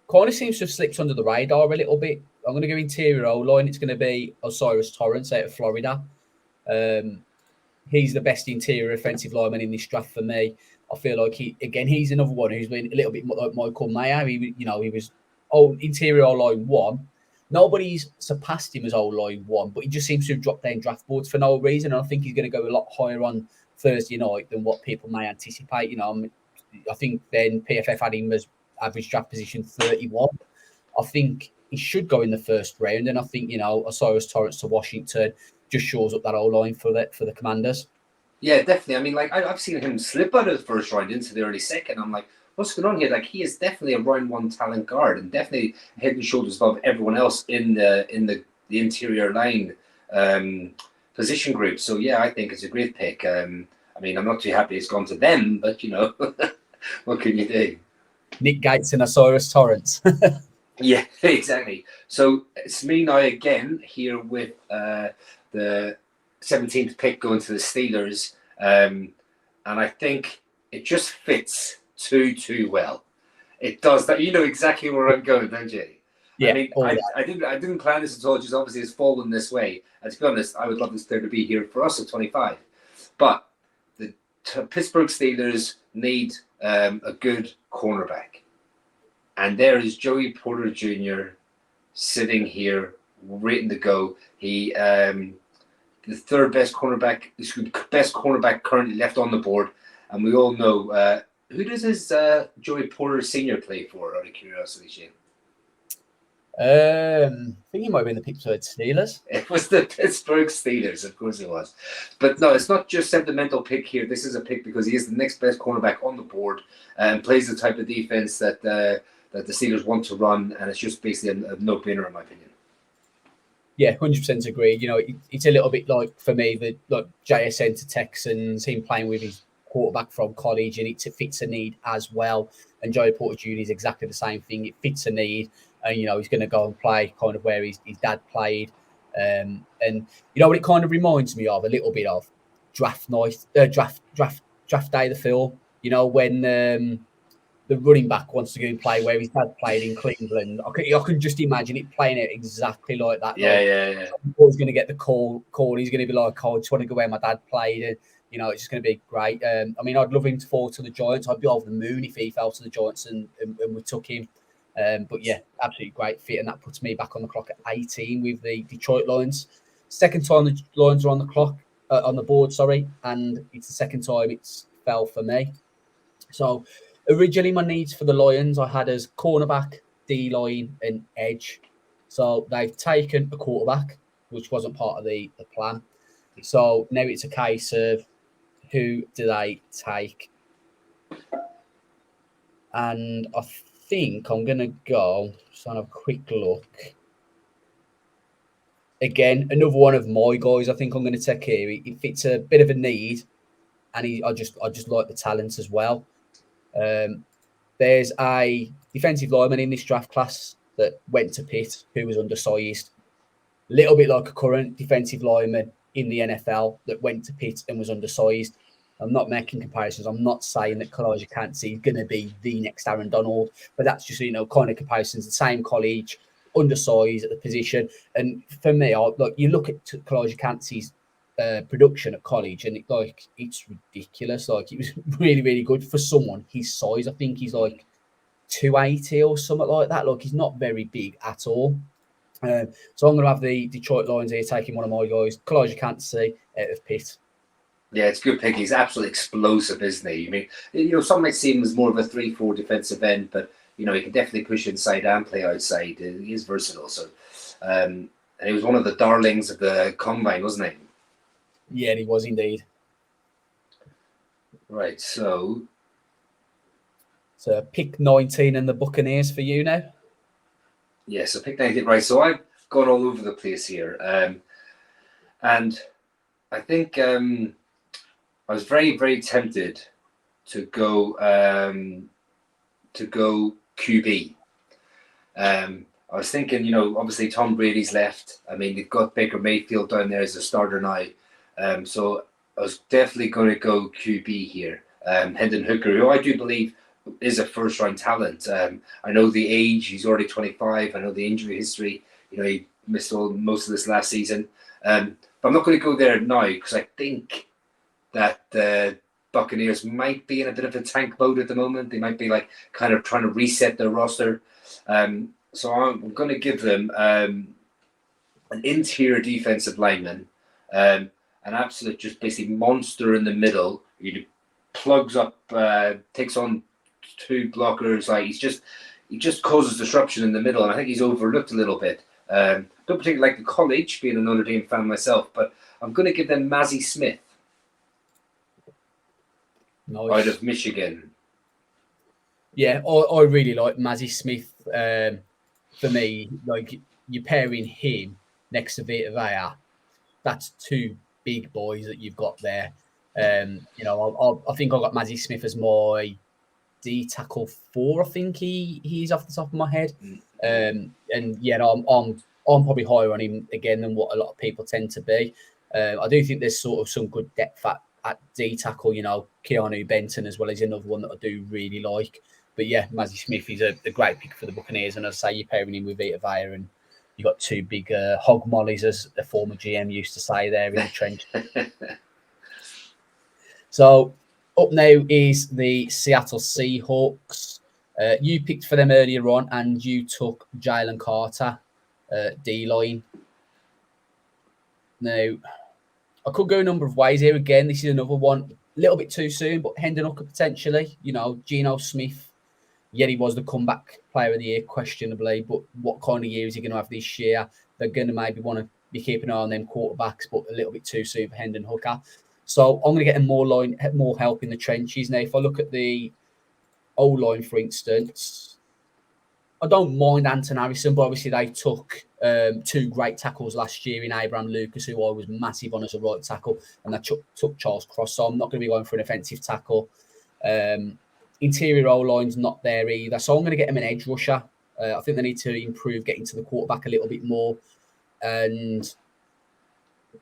kind of seems to have slipped under the radar a little bit. I'm going to go interior O-line. It's going to be Osiris Torrance out of Florida. He's the best interior offensive lineman in this draft for me. I feel like he's another one who's been a little bit like Michael Mayer. He was interior O-line 1, nobody's surpassed him as O-line one, but he just seems to have dropped down draft boards for no reason. And I think he's going to go a lot higher on Thursday night than what people may anticipate. I think then PFF had him as average draft position 31. I think he should go in the first round, and I think Osiris Torrance to Washington just shores up that O-line for the Commanders. Yeah, definitely. I mean, like I've seen him slip out of the first round into the early second. I'm like, what's going on here? Like, he is definitely a round one talent guard, and definitely head and shoulders above everyone else in the interior line position group. So yeah, I think it's a great pick. I mean, I'm not too happy it's gone to them, but what can you do? Nick Gates and Osiris Torrance. Yeah, exactly. So it's me now again here with the 17th pick going to the Steelers. And I think it just fits too well. It does that. You know exactly where I'm going, don't you? Yeah. I mean, I didn't plan this at all. Just obviously it's fallen this way. And to be honest, I would love this player to be here for us at 25. But the Pittsburgh Steelers need a good cornerback. And there is Joey Porter Jr. sitting here, waiting to go. He, the third best cornerback currently left on the board. And we all know, who does his Joey Porter Sr. play for, out of curiosity, Shane? I think he might have been the Pittsburgh Steelers. It was the Pittsburgh Steelers, of course it was. But no, it's not just sentimental pick here. This is a pick because he is the next best cornerback on the board and plays the type of defense that the Steelers want to run, and it's just basically a no-brainer in my opinion. Yeah, 100% agree. It's a little bit like, for me, the JSN to Texans, him playing with his quarterback from college, and it fits a need as well. And Joey Porter Jr. is exactly the same thing. It fits a need, and he's going to go and play kind of where his dad played. And what it kind of reminds me of a little bit of draft night, draft day, the film. When the running back wants to go and play where his dad played in Cleveland. I can just imagine it playing out exactly like that. Yeah. He's going to get the call. He's going to be like, I just want to go where my dad played. And, it's just going to be great. I mean, I'd love him to fall to the Giants. I'd be over the moon if he fell to the Giants and we took him. But yeah, absolutely great fit. And that puts me back on the clock at 18 with the Detroit Lions. Second time the Lions are on the clock, on the board, sorry. And it's the second time it's fell for me. So, originally, my needs for the Lions I had as cornerback, D-line, and edge. So they've taken a quarterback, which wasn't part of the plan. So now it's a case of who do they take? And I think I'm going to go, just have a quick look. Again, another one of my guys I think I'm going to take here. It fits a bit of a need, and I just like the talent as well. There's a defensive lineman in this draft class that went to Pitt who was undersized. A little bit like a current defensive lineman in the NFL that went to Pitt and was undersized. I'm not making comparisons. I'm not saying that Kalijah Kancey is going to be the next Aaron Donald, but that's just, kind of comparisons. The same college, undersized at the position. And for me, you look at Kalijah Kancey's production at college, and it's ridiculous. Like, it was really, really good for someone his size. I think he's like 280 or something like that. Like, he's not very big at all. So I'm going to have the Detroit Lions here taking one of my guys, Kalijah Kancey out of Pitt. Yeah, it's a good pick. He's absolutely explosive, isn't he? I mean, some might see him as more of a 3-4 defensive end, but he can definitely push inside and play outside. He is versatile. So, and he was one of the darlings of the combine, wasn't he? Yeah, he was indeed. Right, so pick 19 and the Buccaneers for you now. Yeah, so pick 19. Right, so I've gone all over the place here. And I think I was very, very tempted to go QB. I was thinking, obviously Tom Brady's left. I mean, they've got Baker Mayfield down there as a starter now. So I was definitely going to go QB here. Hendon Hooker, who I do believe is a first-round talent. I know the age; he's already 25. I know the injury history. He missed most of this last season. But I'm not going to go there now because I think that the Buccaneers might be in a bit of a tank mode at the moment. They might be kind of trying to reset their roster. So I'm going to give them an interior defensive lineman, an absolute just basically monster in the middle. He plugs up, takes on two blockers. Like he just causes disruption in the middle, and I think he's overlooked a little bit. Don't particularly like the college, being a Notre Dame fan myself, but I'm going to give them Mazzy Smith out of Michigan. Yeah, I really like Mazzy Smith. For me, like you're pairing him next to Vita Vea, that's two big boys that you've got there. I think I got Mazzy Smith as my D tackle 4. I think he's off the top of my head. And yeah, I'm probably higher on him again than what a lot of people tend to be. I do think there's sort of some good depth at D tackle. Keanu Benton as well as another one that I do really like. But yeah, Mazzy Smith is a great pick for the Buccaneers, and as I say, you're pairing him with Vita Vea, and you got two big hog mollies, as the former GM used to say there in the trench. So up now is the Seattle Seahawks. You picked for them earlier on, and you took Jalen Carter, D-line. Now, I could go a number of ways here. Again, this is another one, a little bit too soon, but Hendon Hooker potentially. Geno Smith. Yeah, he was the comeback player of the year, questionably, but what kind of year is he going to have this year? They're going to maybe want to be keeping an eye on them quarterbacks, but a little bit too soon for Hendon Hooker. So I'm going to get him more help in the trenches. Now, if I look at the O-line, for instance, I don't mind Anton Harrison, but obviously they took two great tackles last year in Abraham Lucas, who I was massive on as a right tackle, and they took Charles Cross. So I'm not going to be going for an offensive tackle. Interior O-line's not there either. So I'm going to get him an edge rusher. I think they need to improve getting to the quarterback a little bit more. And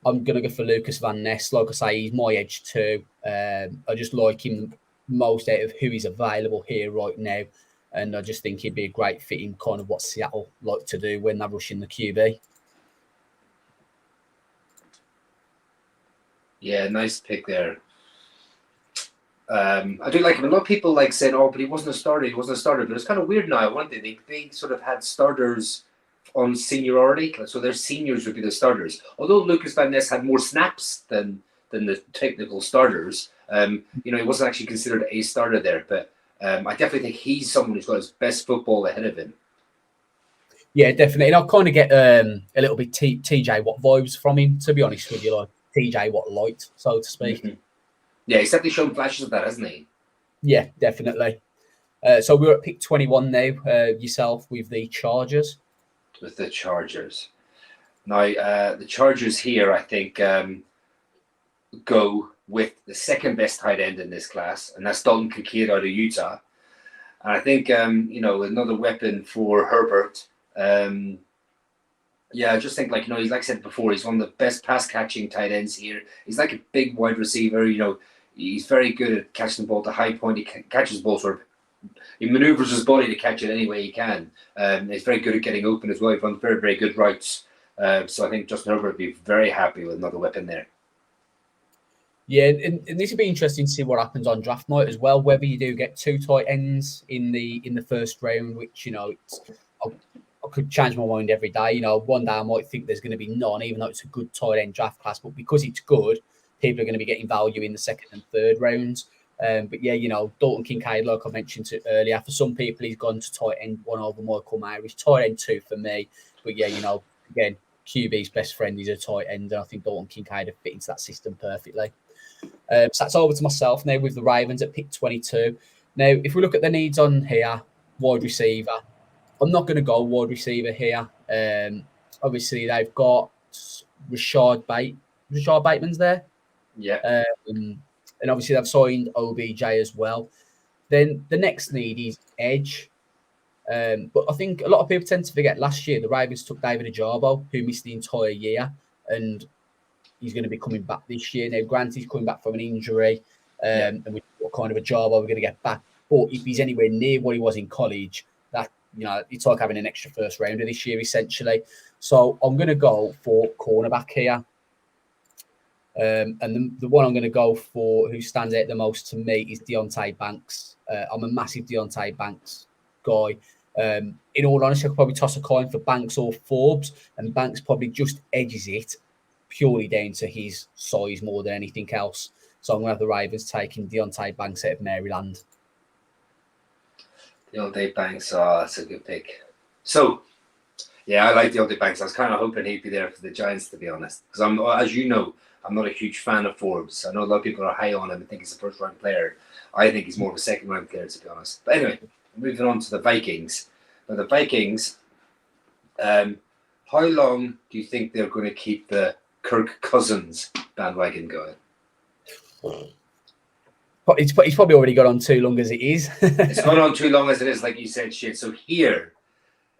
I'm going to go for Lucas Van Ness. Like I say, he's my edge too. I just like him most out of who is available here right now. And I just think he'd be a great fit in kind of what Seattle like to do when they're rushing the QB. Yeah, nice pick there. I do like him. A lot of people like saying, "Oh, but he wasn't a starter. He wasn't a starter." But it's kind of weird now, weren't they? They sort of had starters on seniority, so their seniors would be the starters. Although Lucas Van Ness had more snaps than the technical starters, he wasn't actually considered a starter there. But I definitely think he's someone who's got his best football ahead of him. Yeah, definitely. And I kind of get a little bit TJ Watt vibes from him, to be honest with you, like TJ Watt light, so to speak. Mm-hmm. Yeah, he's definitely shown flashes of that, hasn't he? Yeah, definitely. So we're at pick 21 now, yourself with the Chargers. With the Chargers. Now, the Chargers here, I think, go with the second best tight end in this class, and that's Dalton Kincaid out of Utah. And I think, another weapon for Herbert. I just think, he's like I said before, he's one of the best pass catching tight ends here. He's like a big wide receiver. He's very good at catching the ball to high point. He catches the ball he maneuvers his body to catch it any way he can. He's very good at getting open as well. He runs very, very good routes. So I think Justin Herbert would be very happy with another weapon there. Yeah, and this would be interesting to see what happens on draft night as well. Whether you do get two tight ends in the first round, which I could change my mind every day. One day I might think there's going to be none, even though it's a good tight end draft class. But because it's good, people are going to be getting value in the second and third rounds. But yeah, Dalton Kincaid, like I mentioned earlier, for some people he's gone to tight end 1 over Michael Mayer. He's tight end 2 for me. But yeah, again, QB's best friend is a tight end, and I think Dalton Kincaid would fit into that system perfectly. So that's over to myself now with the Ravens at pick 22. Now, if we look at the needs on here, wide receiver, I'm not going to go wide receiver here. Obviously, they've got Rashad Bateman's there. Yeah. And obviously, they've signed OBJ as well. Then the next need is edge. But I think a lot of people tend to forget last year, the Ravens took David Ajabo, who missed the entire year, and he's going to be coming back this year. Now, granted, he's coming back from an injury, and what kind of Ajabo we're going to get back. But if he's anywhere near what he was in college, that it's like having an extra first rounder this year, essentially. So I'm going to go for cornerback here. And the one I'm going to go for, who stands out the most to me, is Deontay Banks. I'm a massive Deontay Banks guy. in all honesty, I could probably toss a coin for Banks or Forbes, and Banks probably just edges it purely down to his size more than anything else. So I'm going to have the Ravens taking Deontay Banks out of Maryland. Deontay Banks, that's a good pick. So, yeah, I like Deontay Banks. I was kind of hoping he'd be there for the Giants, to be honest. Because as you know, I'm not a huge fan of Forbes. I know a lot of people are high on him and think he's a first-round player. I think he's more of a second-round player, to be honest. But anyway, moving on to the Vikings. Now, the Vikings, how long do you think they're going to keep the Kirk Cousins bandwagon going? It's probably already got on too long as it is. It's gone on too long as it is, like you said, shit. So here,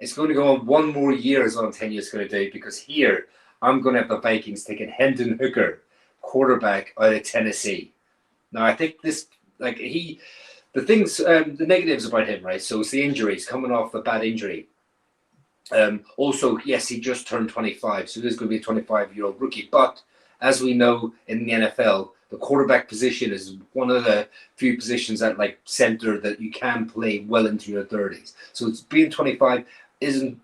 it's going to go on one more year is what I'm telling you it's going to do, because here, I'm going to have the Vikings taking Hendon Hooker, quarterback out of Tennessee. Now, I think this, like the negatives about him, right? So it's the injuries, coming off a bad injury. Also, yes, he just turned 25, so there's going to be a 25-year-old rookie. But as we know in the NFL, the quarterback position is one of the few positions at like center that you can play well into your 30s. So it's being 25 isn't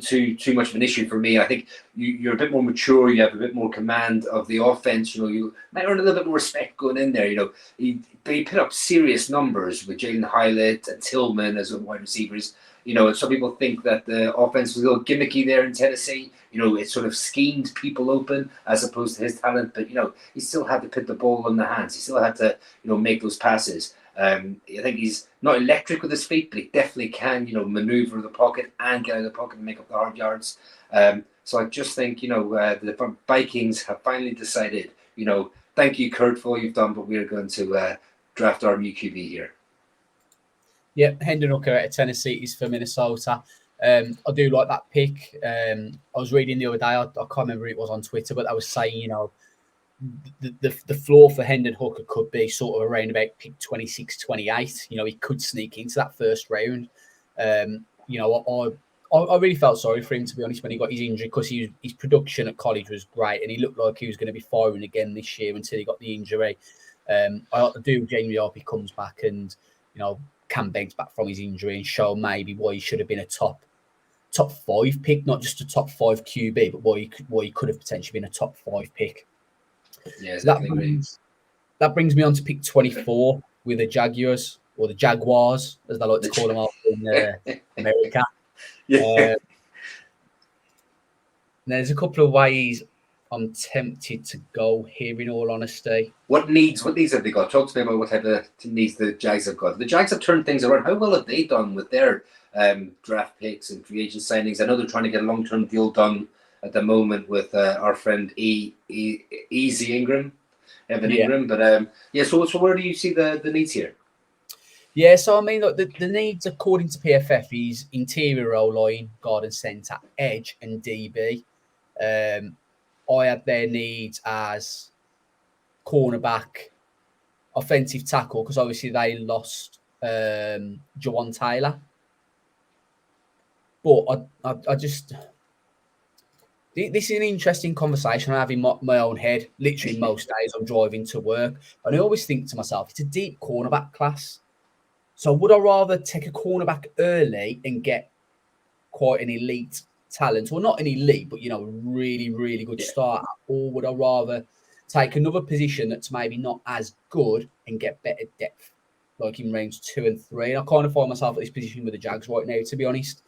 too much of an issue for me. I think you're a bit more mature. You have a bit more command of the offense. You might earn a little bit more respect going in there. He put up serious numbers with Jalen Hylett and Tillman as wide receivers. And some people think that the offense was a little gimmicky there in Tennessee. It sort of schemed people open as opposed to his talent. But, he still had to put the ball in the hands. He still had to, make those passes. I think he's not electric with his feet, but he definitely can, maneuver the pocket and get out of the pocket and make up the hard yards. So I just think, the Vikings have finally decided, thank you, Kurt, for all you've done, but we're going to draft our new QB here. Yeah, Hendon Hooker out of Tennessee is for Minnesota. I do like that pick. I was reading the other day, I can't remember it was on Twitter, but I was saying, the floor for Hendon Hooker could be sort of around about pick 26, 28. He could sneak into that first round. I really felt sorry for him, to be honest, when he got his injury, because his production at college was great and he looked like he was going to be firing again this year until he got the injury. I do genuinely hope he comes back and, can bounce back from his injury and show maybe why he should have been a top 5 pick, not just a top 5 QB, but why he could have potentially been a top 5 pick. Yeah, so that brings me on to pick 24 with the Jaguars, or the Jaguars, as they like to call them out in America. Yeah. There's a couple of ways I'm tempted to go here, in all honesty. What needs have they got? Talk to me about what type of needs the Jags have got. The Jags have turned things around. How well have they done with their draft picks and free agent signings? I know they're trying to get a long-term deal done at the moment with our friend Easy Ingram, Evan Ingram. But so where do you see the needs here? Yeah, so I mean, look, the needs according to PFF is interior O-line, guard and centre, edge and DB. I had their needs as cornerback, offensive tackle, because obviously they lost Jawan Taylor. But I just... This is an interesting conversation I have in my own head. Literally most days I'm driving to work. And I always think to myself, it's a deep cornerback class. So would I rather take a cornerback early and get quite an elite talent, or not an elite, but, really, really good starter? Or would I rather take another position that's maybe not as good and get better depth, like in rounds 2 and 3? And I kind of find myself at this position with the Jags right now, to be honest.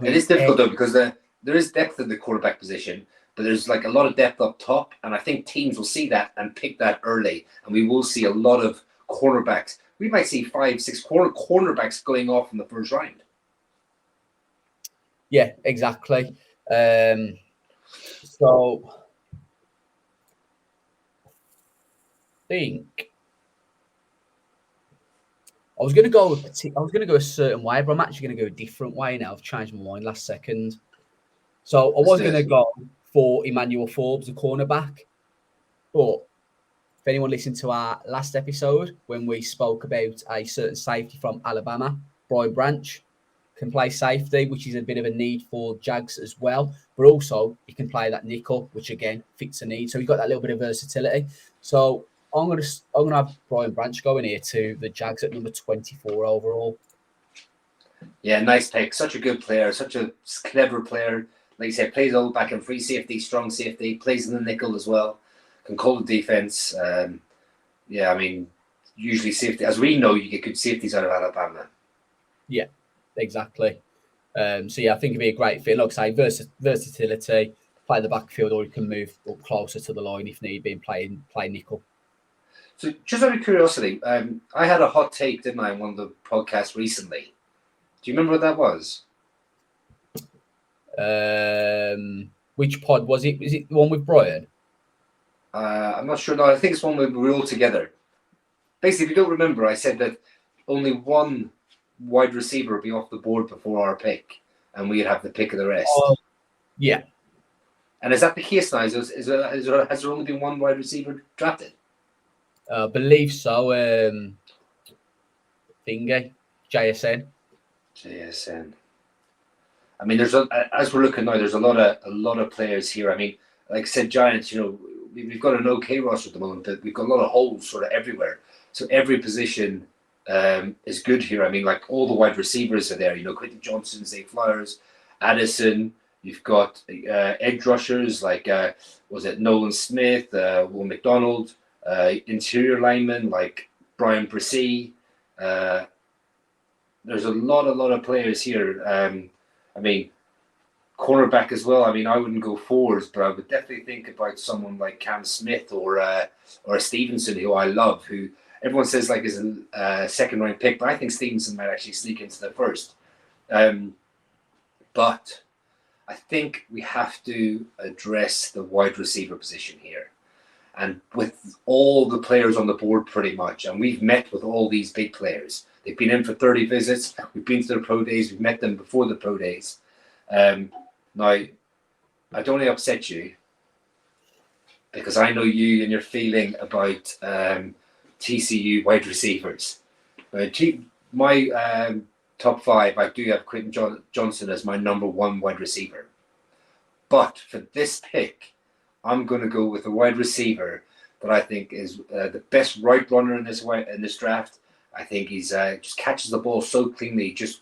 It is difficult though, because there is depth in the quarterback position, but there's like a lot of depth up top, and I think teams will see that and pick that early, and we will see a lot of cornerbacks. We might see 5-6 cornerbacks going off in the first round. Yeah, exactly. So I think I was going to go a certain way, but I'm actually going to go a different way now. I've changed my mind last second. So I was going to go for Emmanuel Forbes, the cornerback, but if anyone listened to our last episode when we spoke about a certain safety from Alabama, Brian Branch, can play safety, which is a bit of a need for Jags as well. But also he can play that nickel, which again fits a need. So he's got that little bit of versatility. So I'm gonna have Brian Branch going here to the Jags at number 24 overall. Yeah, nice pick. Such a good player, such a clever player. Like you said, plays all back in free safety, strong safety, plays in the nickel as well, can call the defense. Yeah, I mean, usually safety, as we know, you get good safeties out of Alabama. Yeah, exactly. So yeah, I think it'd be a great fit. Like I say, versatility, play the backfield, or you can move up closer to the line if need be and play nickel. So, just out of curiosity, I had a hot take, didn't I, on one of the podcasts recently? Do you remember what that was? Which pod was it? Is it the one with Brian? I'm not sure. No, I think it's one where we were all together. Basically, if you don't remember, I said that only one wide receiver would be off the board before our pick, and we'd have the pick of the rest. Yeah. And is that the case now? Has there only been one wide receiver drafted? Believe so. Thingy, JSN. JSN. I mean, as we're looking now, there's a lot of players here. I mean, like I said, Giants. We've got an okay roster at the moment, but we've got a lot of holes sort of everywhere. So every position is good here. I mean, like all the wide receivers are there. Quentin Johnson, Zay Flowers, Addison. You've got edge rushers like was it Nolan Smith, Will McDonald, interior linemen like Brian Bresee. There's a lot of players here. I mean, cornerback as well. I mean, I wouldn't go forwards, but I would definitely think about someone like Cam Smith or Stevenson, who I love. Who everyone says like is a second round pick, but I think Stevenson might actually sneak into the first. But I think we have to address the wide receiver position here. And with all the players on the board pretty much, and we've met with all these big players. They've been in for 30 visits. We've been to their pro days. We've met them before the pro days. Now, I don't want to upset you because I know you and your feeling about TCU wide receivers. My top five, I do have Quentin Johnson as my number one wide receiver. But for this pick, I'm going to go with a wide receiver that I think is the best route runner in this draft. I think he's just catches the ball so cleanly, just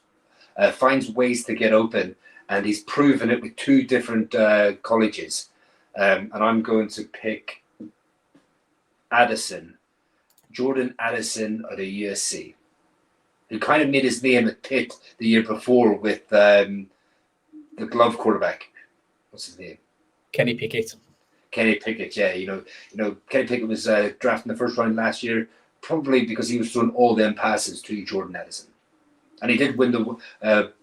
finds ways to get open, and he's proven it with two different colleges. And I'm going to pick Jordan Addison of the USC, who kind of made his name at Pitt the year before with the glove quarterback. What's his name? Kenny Pickett. Kenny Pickett, yeah. Kenny Pickett was drafted in the first round last year, probably because he was throwing all them passes to Jordan Addison. And he did win the, I don't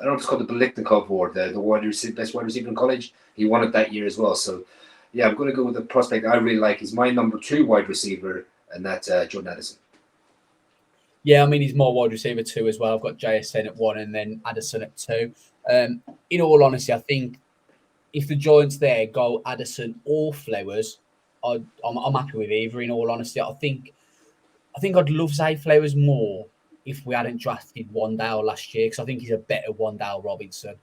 know if it's called the Biletnikoff Award, the best wide receiver in college. He won it that year as well. So, yeah, I'm going to go with the prospect I really like. He's my number two wide receiver, and that's Jordan Addison. Yeah, I mean, he's more wide receiver too as well. I've got JSN at 1 and then Addison at 2. In all honesty, I think if the Giants there go Addison or Flowers, I'm happy with either. In all honesty, I think I'd love Zay Flowers more if we hadn't drafted Wan'Dale last year because I think he's a better Wan'Dale Robinson.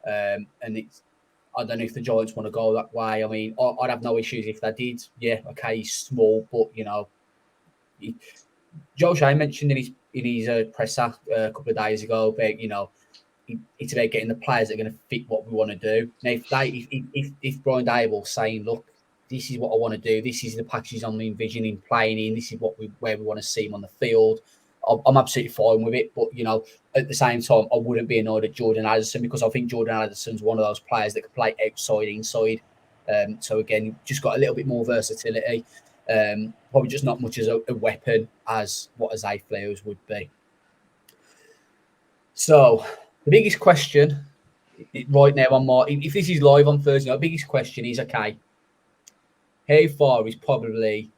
And I don't know if the Giants want to go that way. I mean, I'd have no issues if they did. Yeah, okay, he's small, but Joe Shane mentioned in his presser a couple of days ago about it's about getting the players that are going to fit what we want to do. Now, if Brian Dable's saying, look, this is what I want to do, this is the packages I'm envisioning playing in, this is where we want to see him on the field, I'm absolutely fine with it. But at the same time, I wouldn't be annoyed at Jordan Addison because I think Jordan Addison's one of those players that can play outside, inside. So again, just got a little bit more versatility. Probably just not much as a weapon as what Zay Flowers would be. So the biggest question right now if this is live on Thursday, the biggest question is, okay, how far is probably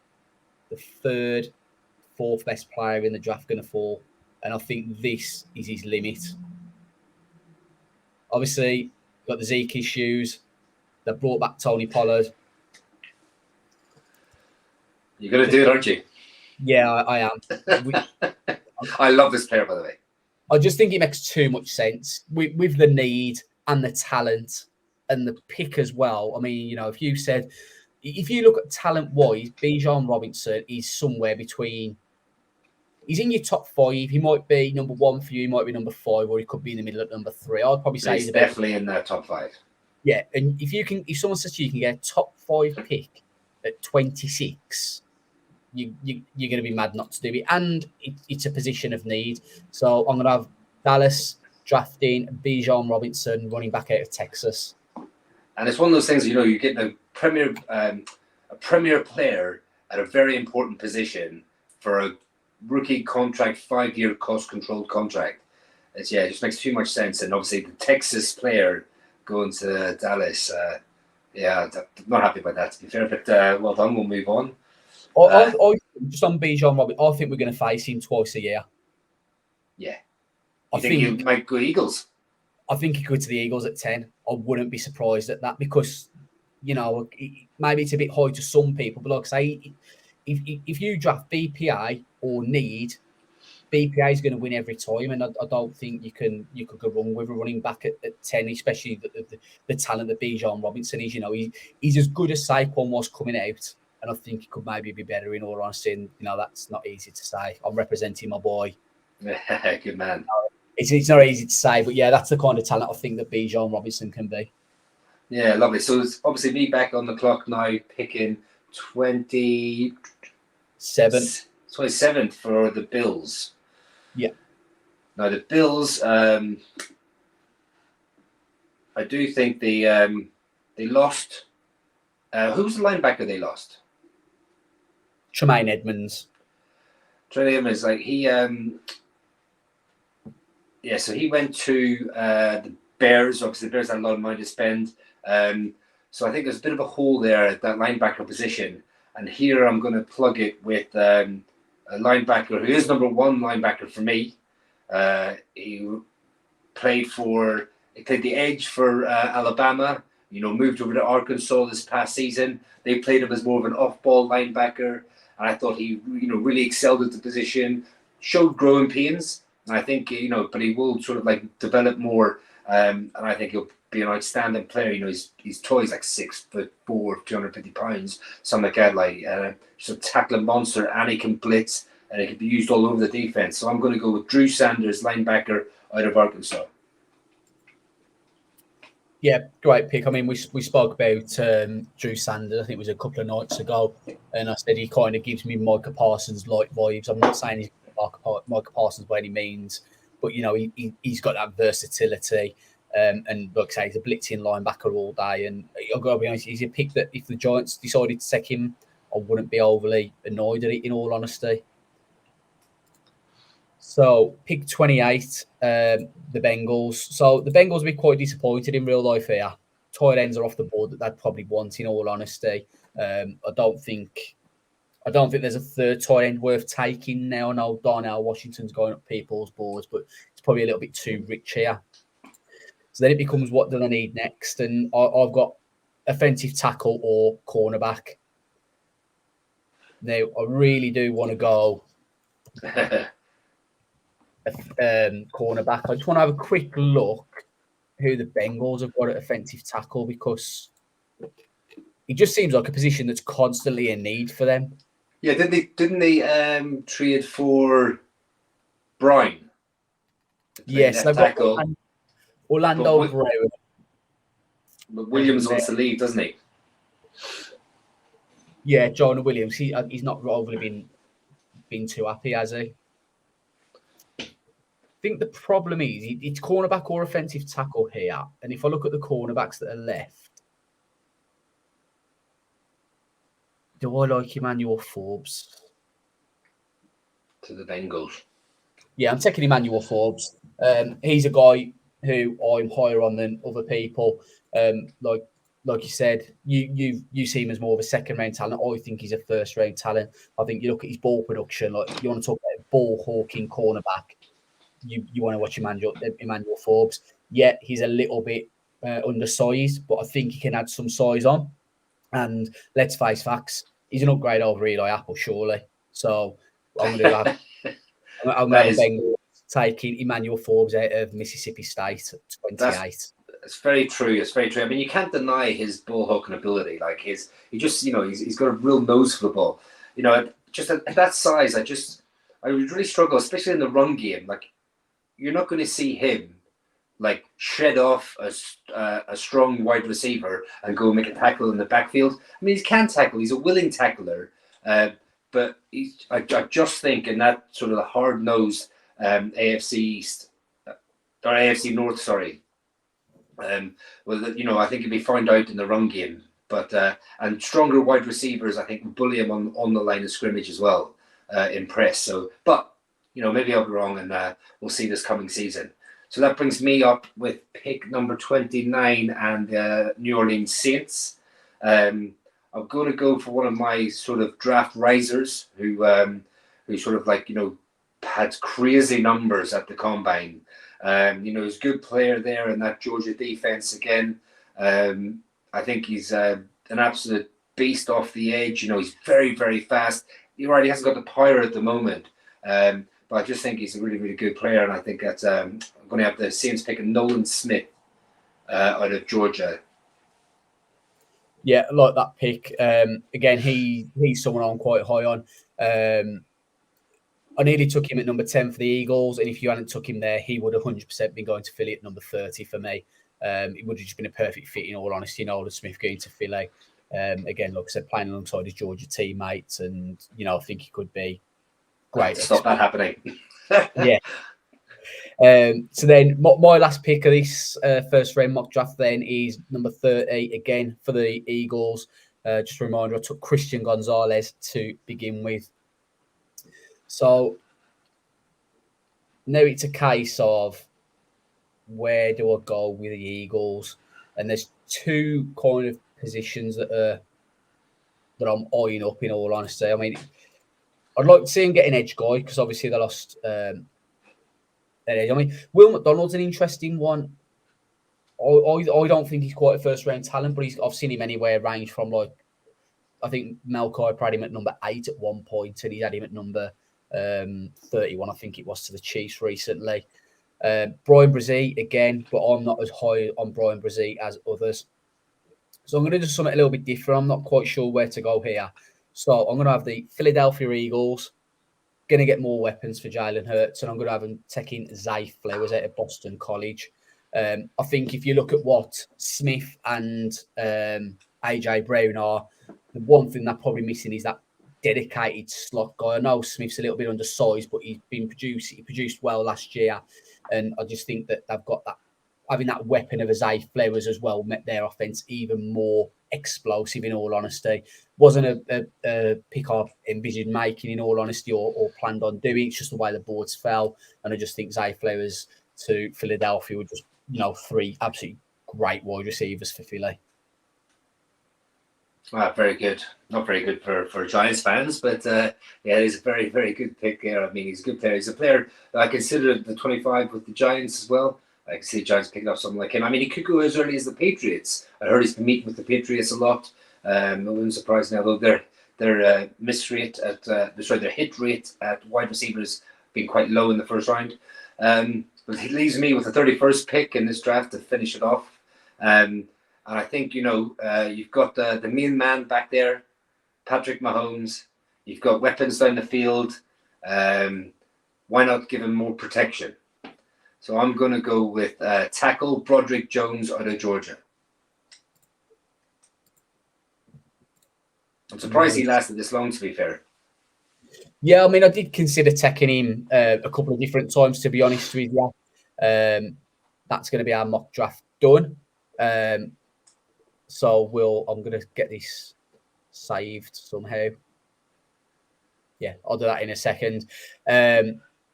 the third, fourth best player in the draft going to fall? And I think this is his limit. Obviously, got the Zeke issues. They brought back Tony Pollard. You're going to do it, aren't you? Yeah, I am. I love this player, by the way. I just think it makes too much sense with the need and the talent and the pick as well. I mean, if you look at talent-wise, Bijan Robinson is somewhere between. he's in your top 5. He might be number 1 for you. He might be number 5, or he could be in the middle at number 3. I'd probably say He's definitely in that top 5. Yeah, and if someone says to you, you can get a top 5 pick at 26, you're going to be mad not to do it. And it's a position of need. So I'm going to have Dallas drafting Bijan Robinson, running back out of Texas. And it's one of those things, you're getting a premier player at a very important position for a rookie contract, 5-year cost-controlled contract. It just makes too much sense. And obviously the Texas player going to Dallas, I'm not happy about that, to be fair. But well done, we'll move on. I just on Bijan Robinson, I think we're going to face him twice a year. Yeah. I think he might go Eagles? I think he could to the Eagles at 10. I wouldn't be surprised at that because, maybe it's a bit high to some people. But like I say, if you draft BPA or need, BPA is going to win every time. And I don't think you could go wrong with a running back at 10, especially the talent that Bijan Robinson is. He's as good as Saquon was coming out. And I think he could maybe be better, in all honesty. And, that's not easy to say. I'm representing my boy. Good man. It's not easy to say, but that's the kind of talent I think that Bijan Robinson can be. Yeah, lovely. So it's obviously me back on the clock now, picking 27th for the Bills. Yeah. Now the Bills, I do think they lost. Who was the linebacker they lost? Tremaine Edmonds. Tremaine Edmonds, so he went to the Bears. Obviously, the Bears had a lot of money to spend. So I think there's a bit of a hole there at that linebacker position. And here I'm going to plug it with a linebacker who is number 1 linebacker for me. He played the edge for Alabama. Moved over to Arkansas this past season. They played him as more of an off-ball linebacker. And I thought he, really excelled at the position, showed growing pains. And I think, but he will sort of develop more. And I think he'll be an outstanding player. He's tall, he's 6'4", 250 pounds, something like that. Just a tackling monster, and he can blitz, and he can be used all over the defense. So I'm going to go with Drew Sanders, linebacker out of Arkansas. Yeah, great pick. I mean, we spoke about Drew Sanders, I think it was a couple of nights ago, and I said he kind of gives me Micah Parsons-like vibes. I'm not saying he's Micah Parsons by any means, but, he's got that versatility. And like I say, he's a blitzing linebacker all day. And I've got to be honest, he's a pick that if the Giants decided to take him, I wouldn't be overly annoyed at it, in all honesty. So, pick 28, the Bengals. So, the Bengals will be quite disappointed in real life here. Tight ends are off the board that they'd probably want, in all honesty. I don't think there's a third tight end worth taking now. I know Darnell Washington's going up people's boards, but it's probably a little bit too rich here. So then it becomes, what do they need next? And I've got offensive tackle or cornerback. Now, I really do want to go cornerback. I just want to have a quick look who the Bengals have got at offensive tackle, because it just seems like a position that's constantly a need for them. Yeah, didn't they trade for Brown? Yes, they've got Orlando Brown. But Williams wants to leave, doesn't he? Yeah, Jonah Williams. He's not overly been too happy, has he? I think the problem is it's cornerback or offensive tackle here. And if I look at the cornerbacks that are left, do I like Emmanuel Forbes? To the Bengals. Yeah, I'm taking Emmanuel Forbes. He's a guy who I'm higher on than other people. Like you said, you see him as more of a second-round talent. I think he's a first-round talent. I think you look at his ball production. Like, you want to talk about ball hawking cornerback, you want to watch Emmanuel Forbes. Yeah, he's a little bit undersized, but I think he can add some size on. And let's face facts, he's an upgrade over Eli Apple, surely. So I'm going to have Bengals taking Emmanuel Forbes out of Mississippi State at 28. It's very true. It's very true. I mean, you can't deny his ball hawking ability. Like he's got a real nose for the ball. Just at that size, I would really struggle, especially in the run game. Like, you're not going to see him like shed off a strong wide receiver and go make a tackle in the backfield. I mean, he can tackle. He's a willing tackler, but I just think in that sort of the hard nosed AFC East or AFC North, sorry. Well, you know, I think he'll be found out in the run game, but and stronger wide receivers, I think, will bully him on the line of scrimmage as well in press. So, but you know, maybe I'll be wrong, and we'll see this coming season. So that brings me up with pick number 29 and New Orleans Saints. I'm going to go for one of my sort of draft risers who sort of like, you know, had crazy numbers at the combine. You know, he's a good player there in that Georgia defense again. I think he's an absolute beast off the edge. You know, he's very, very fast. You're right, he hasn't got the power at the moment. But I just think he's a really, really good player. And I think that's I'm going to have the Saints picking Nolan Smith out of Georgia. Yeah, I like that pick. Again, he's someone I'm quite high on. I nearly took him at number 10 for the Eagles, and if you hadn't took him there, he would have 100% been going to Philly at number 30 for me. It would have just been a perfect fit, in all honesty, Nolan Smith going to Philly. Again, like I said, playing alongside his Georgia teammates, and, you know, I think he could be great. Stop that happening. Yeah. So then my last pick of this first round mock draft then is number 30 again for the Eagles. Just a reminder, I took Christian Gonzalez to begin with. So now it's a case of where do I go with the Eagles? And there's two kind of positions that I'm eyeing up, in all honesty. I mean, I'd like to see him get an edge guy because obviously they lost an edge. I mean, Will McDonald's an interesting one. I don't think he's quite a first round talent, but I've seen him anywhere range from, like, I think Malkai had him at number 8 at one point, and he had him at number 31, I think it was, to the Chiefs recently. Brian Brzee again, but I'm not as high on Brian Brzee as others. So I'm going to do something a little bit different. I'm not quite sure where to go here. So I'm going to have the Philadelphia Eagles, going to get more weapons for Jalen Hurts, and I'm going to have him taking Zay Flowers out of Boston College. I think if you look at what Smith and AJ Brown are, the one thing they're probably missing is that dedicated slot guy. I know Smith's a little bit undersized, but he produced well last year, and I just think that they've got that, having that weapon of Zay Flowers as well, met their offense even more explosive, in all honesty. Wasn't a pick I envisioned making, in all honesty, or planned on doing. It's just the way the boards fell, and I just think Zay Flowers to Philadelphia were just, you know, 3 absolutely great wide receivers for Philly. Very good. Not very good for Giants fans, but yeah, he's a very, very good pick there. I mean, he's a good player. He's a player that I consider the 25 with the Giants as well. I can see the Giants picking up someone like him. I mean, he could go as early as the Patriots. I heard he's been meeting with the Patriots a lot. It wouldn't surprise me, although their their hit rate at wide receivers being quite low in the first round. But he leaves me with the 31st pick in this draft to finish it off. And I think, you know, you've got the main man back there, Patrick Mahomes. You've got weapons down the field. Why not give him more protection? So I'm going to go with tackle Broderick Jones out of Georgia. I'm surprised he lasted this long, to be fair. Yeah, I mean, I did consider taking him a couple of different times, to be honest with you. That's going to be our mock draft done. So I'm going to get this saved somehow. Yeah, I'll do that in a second.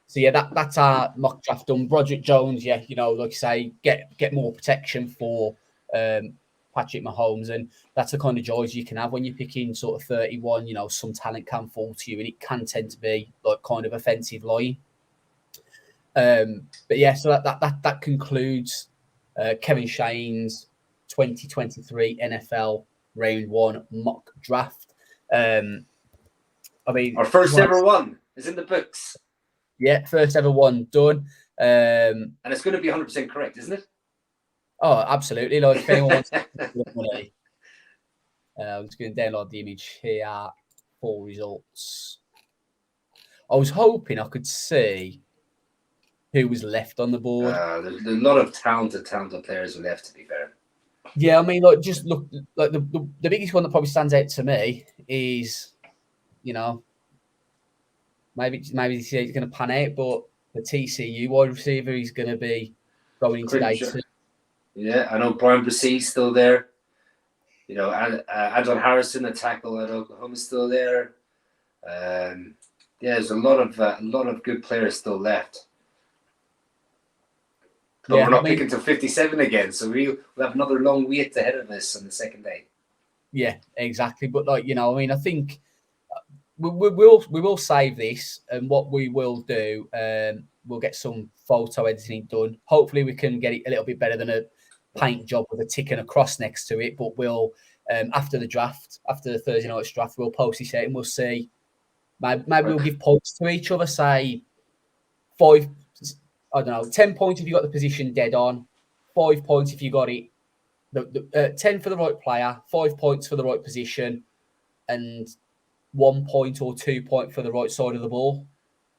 So yeah, that's our mock draft done. Broderick Jones, yeah, you know, like you say, get more protection for Patrick Mahomes, and that's the kind of joys you can have when you're picking sort of 31. You know, some talent can fall to you, and it can tend to be like kind of offensive line. But yeah, so that concludes Kevin Shane's 2023 NFL Round 1 mock draft. I mean, our first ever one is in the books. Yeah, first ever one done. And it's going to be 100% correct, isn't it? Oh, absolutely. Like, if anyone wants to money, I'm just going to download the image here for results. I was hoping I could see who was left on the board. There's a lot of talented players left, to be fair. Yeah, I mean, like, just look, like the biggest one that probably stands out to me is, you know, maybe this year it's going to pan out, but the TCU wide receiver is going to be going into day two. Yeah, I know Brian Bressee's still there. You know, Anton Harrison, a tackle at Oklahoma, is still there. Yeah, there's a lot of good players still left. But we're not picking till 57 again, so we'll have another long wait ahead of us on the second day. Yeah, exactly. But like, you know, I mean, I think we will save this, and what we will do, we'll get some photo editing done. Hopefully, we can get it a little bit better than a paint job with a tick and a cross next to it. But we'll after the draft, after the Thursday night's draft, we'll post this out and we'll see. Maybe we'll give points to each other. Say 5, I don't know, 10 points if you got the position dead on, 5 points if you got it. 10 for the right player, 5 points for the right position, and 1 point or 2 point for the right side of the ball.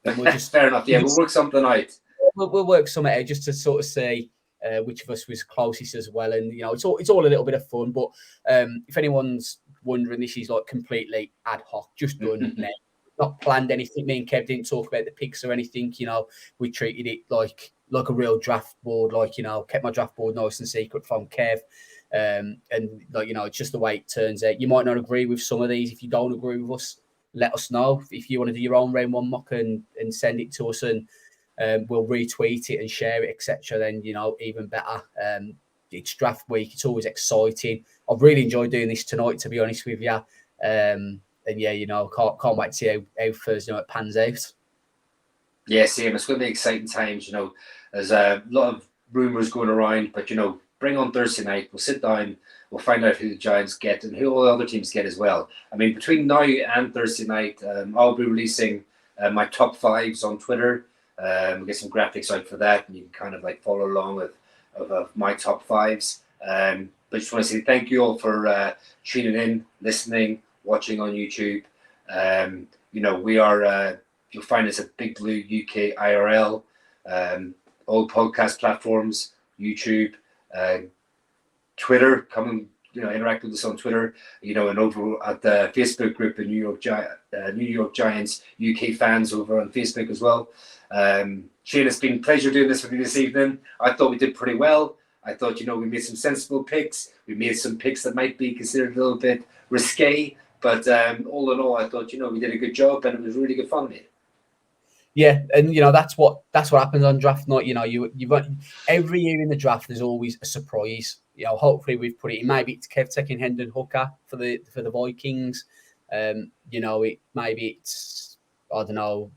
And we'll just fair enough. Yeah, we'll work something out. We'll work something out just to sort of see which of us was closest as well. And you know, it's all a little bit of fun. But if anyone's wondering, this is like completely ad hoc, just done now. Not planned anything. Me and Kev didn't talk about the picks or anything. You know, we treated it like a real draft board. Like, you know, kept my draft board nice and secret from Kev. And like, you know, it's just the way it turns out. You might not agree with some of these. If you don't agree with us, let us know. If you want to do your own round one mock and send it to us, and we'll retweet it and share it, etc. Then, you know, even better. It's draft week. It's always exciting. I've really enjoyed doing this tonight, to be honest with you. And yeah, you know, can't wait to see how Thursday night pans out. Yeah, same. It's going to be exciting times. You know, there's a lot of rumours going around, but you know, bring on Thursday night. We'll sit down. We'll find out who the Giants get and who all the other teams get as well. I mean, between now and Thursday night, I'll be releasing my top fives on Twitter. We'll get some graphics out for that, and you can kind of like follow along with of my top fives. But just want to say thank you all for tuning in, listening, watching on YouTube. You know, we are, you'll find us at Big Blue UK IRL, all podcast platforms, YouTube, Twitter. Come and, you know, interact with us on Twitter, you know, and over at the Facebook group, the New York Giants UK fans over on Facebook as well. Shane, it's been a pleasure doing this with you this evening. I thought we did pretty well. I thought, you know, we made some sensible picks. We made some picks that might be considered a little bit risque. But all in all, I thought, you know, we did a good job and it was really good fun, mate. Yeah, and you know, that's what happens on draft night. You know, you've got every year in the draft. There's always a surprise. You know, hopefully we've put it in. Maybe it's Kev taking Hendon Hooker for the Vikings. You know, it's I don't know,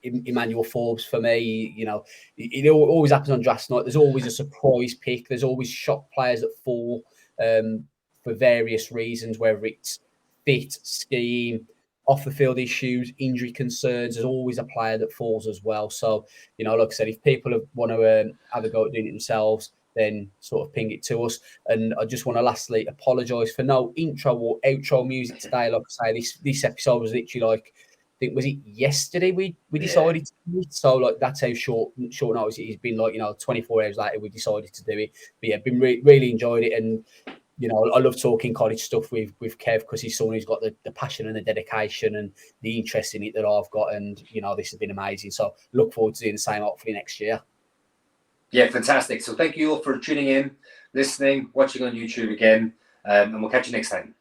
Emmanuel Forbes for me. You know, it always happens on draft night. There's always a surprise pick. There's always shock players that fall for various reasons, whether it's fit, scheme, off the field issues, injury concerns. There's always a player that falls as well. So, you know, like I said, if people want to have a go at doing it themselves, then sort of ping it to us. And I just want to lastly apologise for no intro or outro music today. Like I say, this episode was literally like, I think, was it yesterday we decided to do it? So like that's how short notice it has been. Like, you know, 24 hours later we decided to do it. But yeah, been really enjoyed it. And you know, I love talking college stuff with Kev because he's someone who's got the passion and the dedication and the interest in it that I've got. And, you know, this has been amazing. So look forward to doing the same hopefully next year. Yeah, fantastic. So thank you all for tuning in, listening, watching on YouTube again. And we'll catch you next time.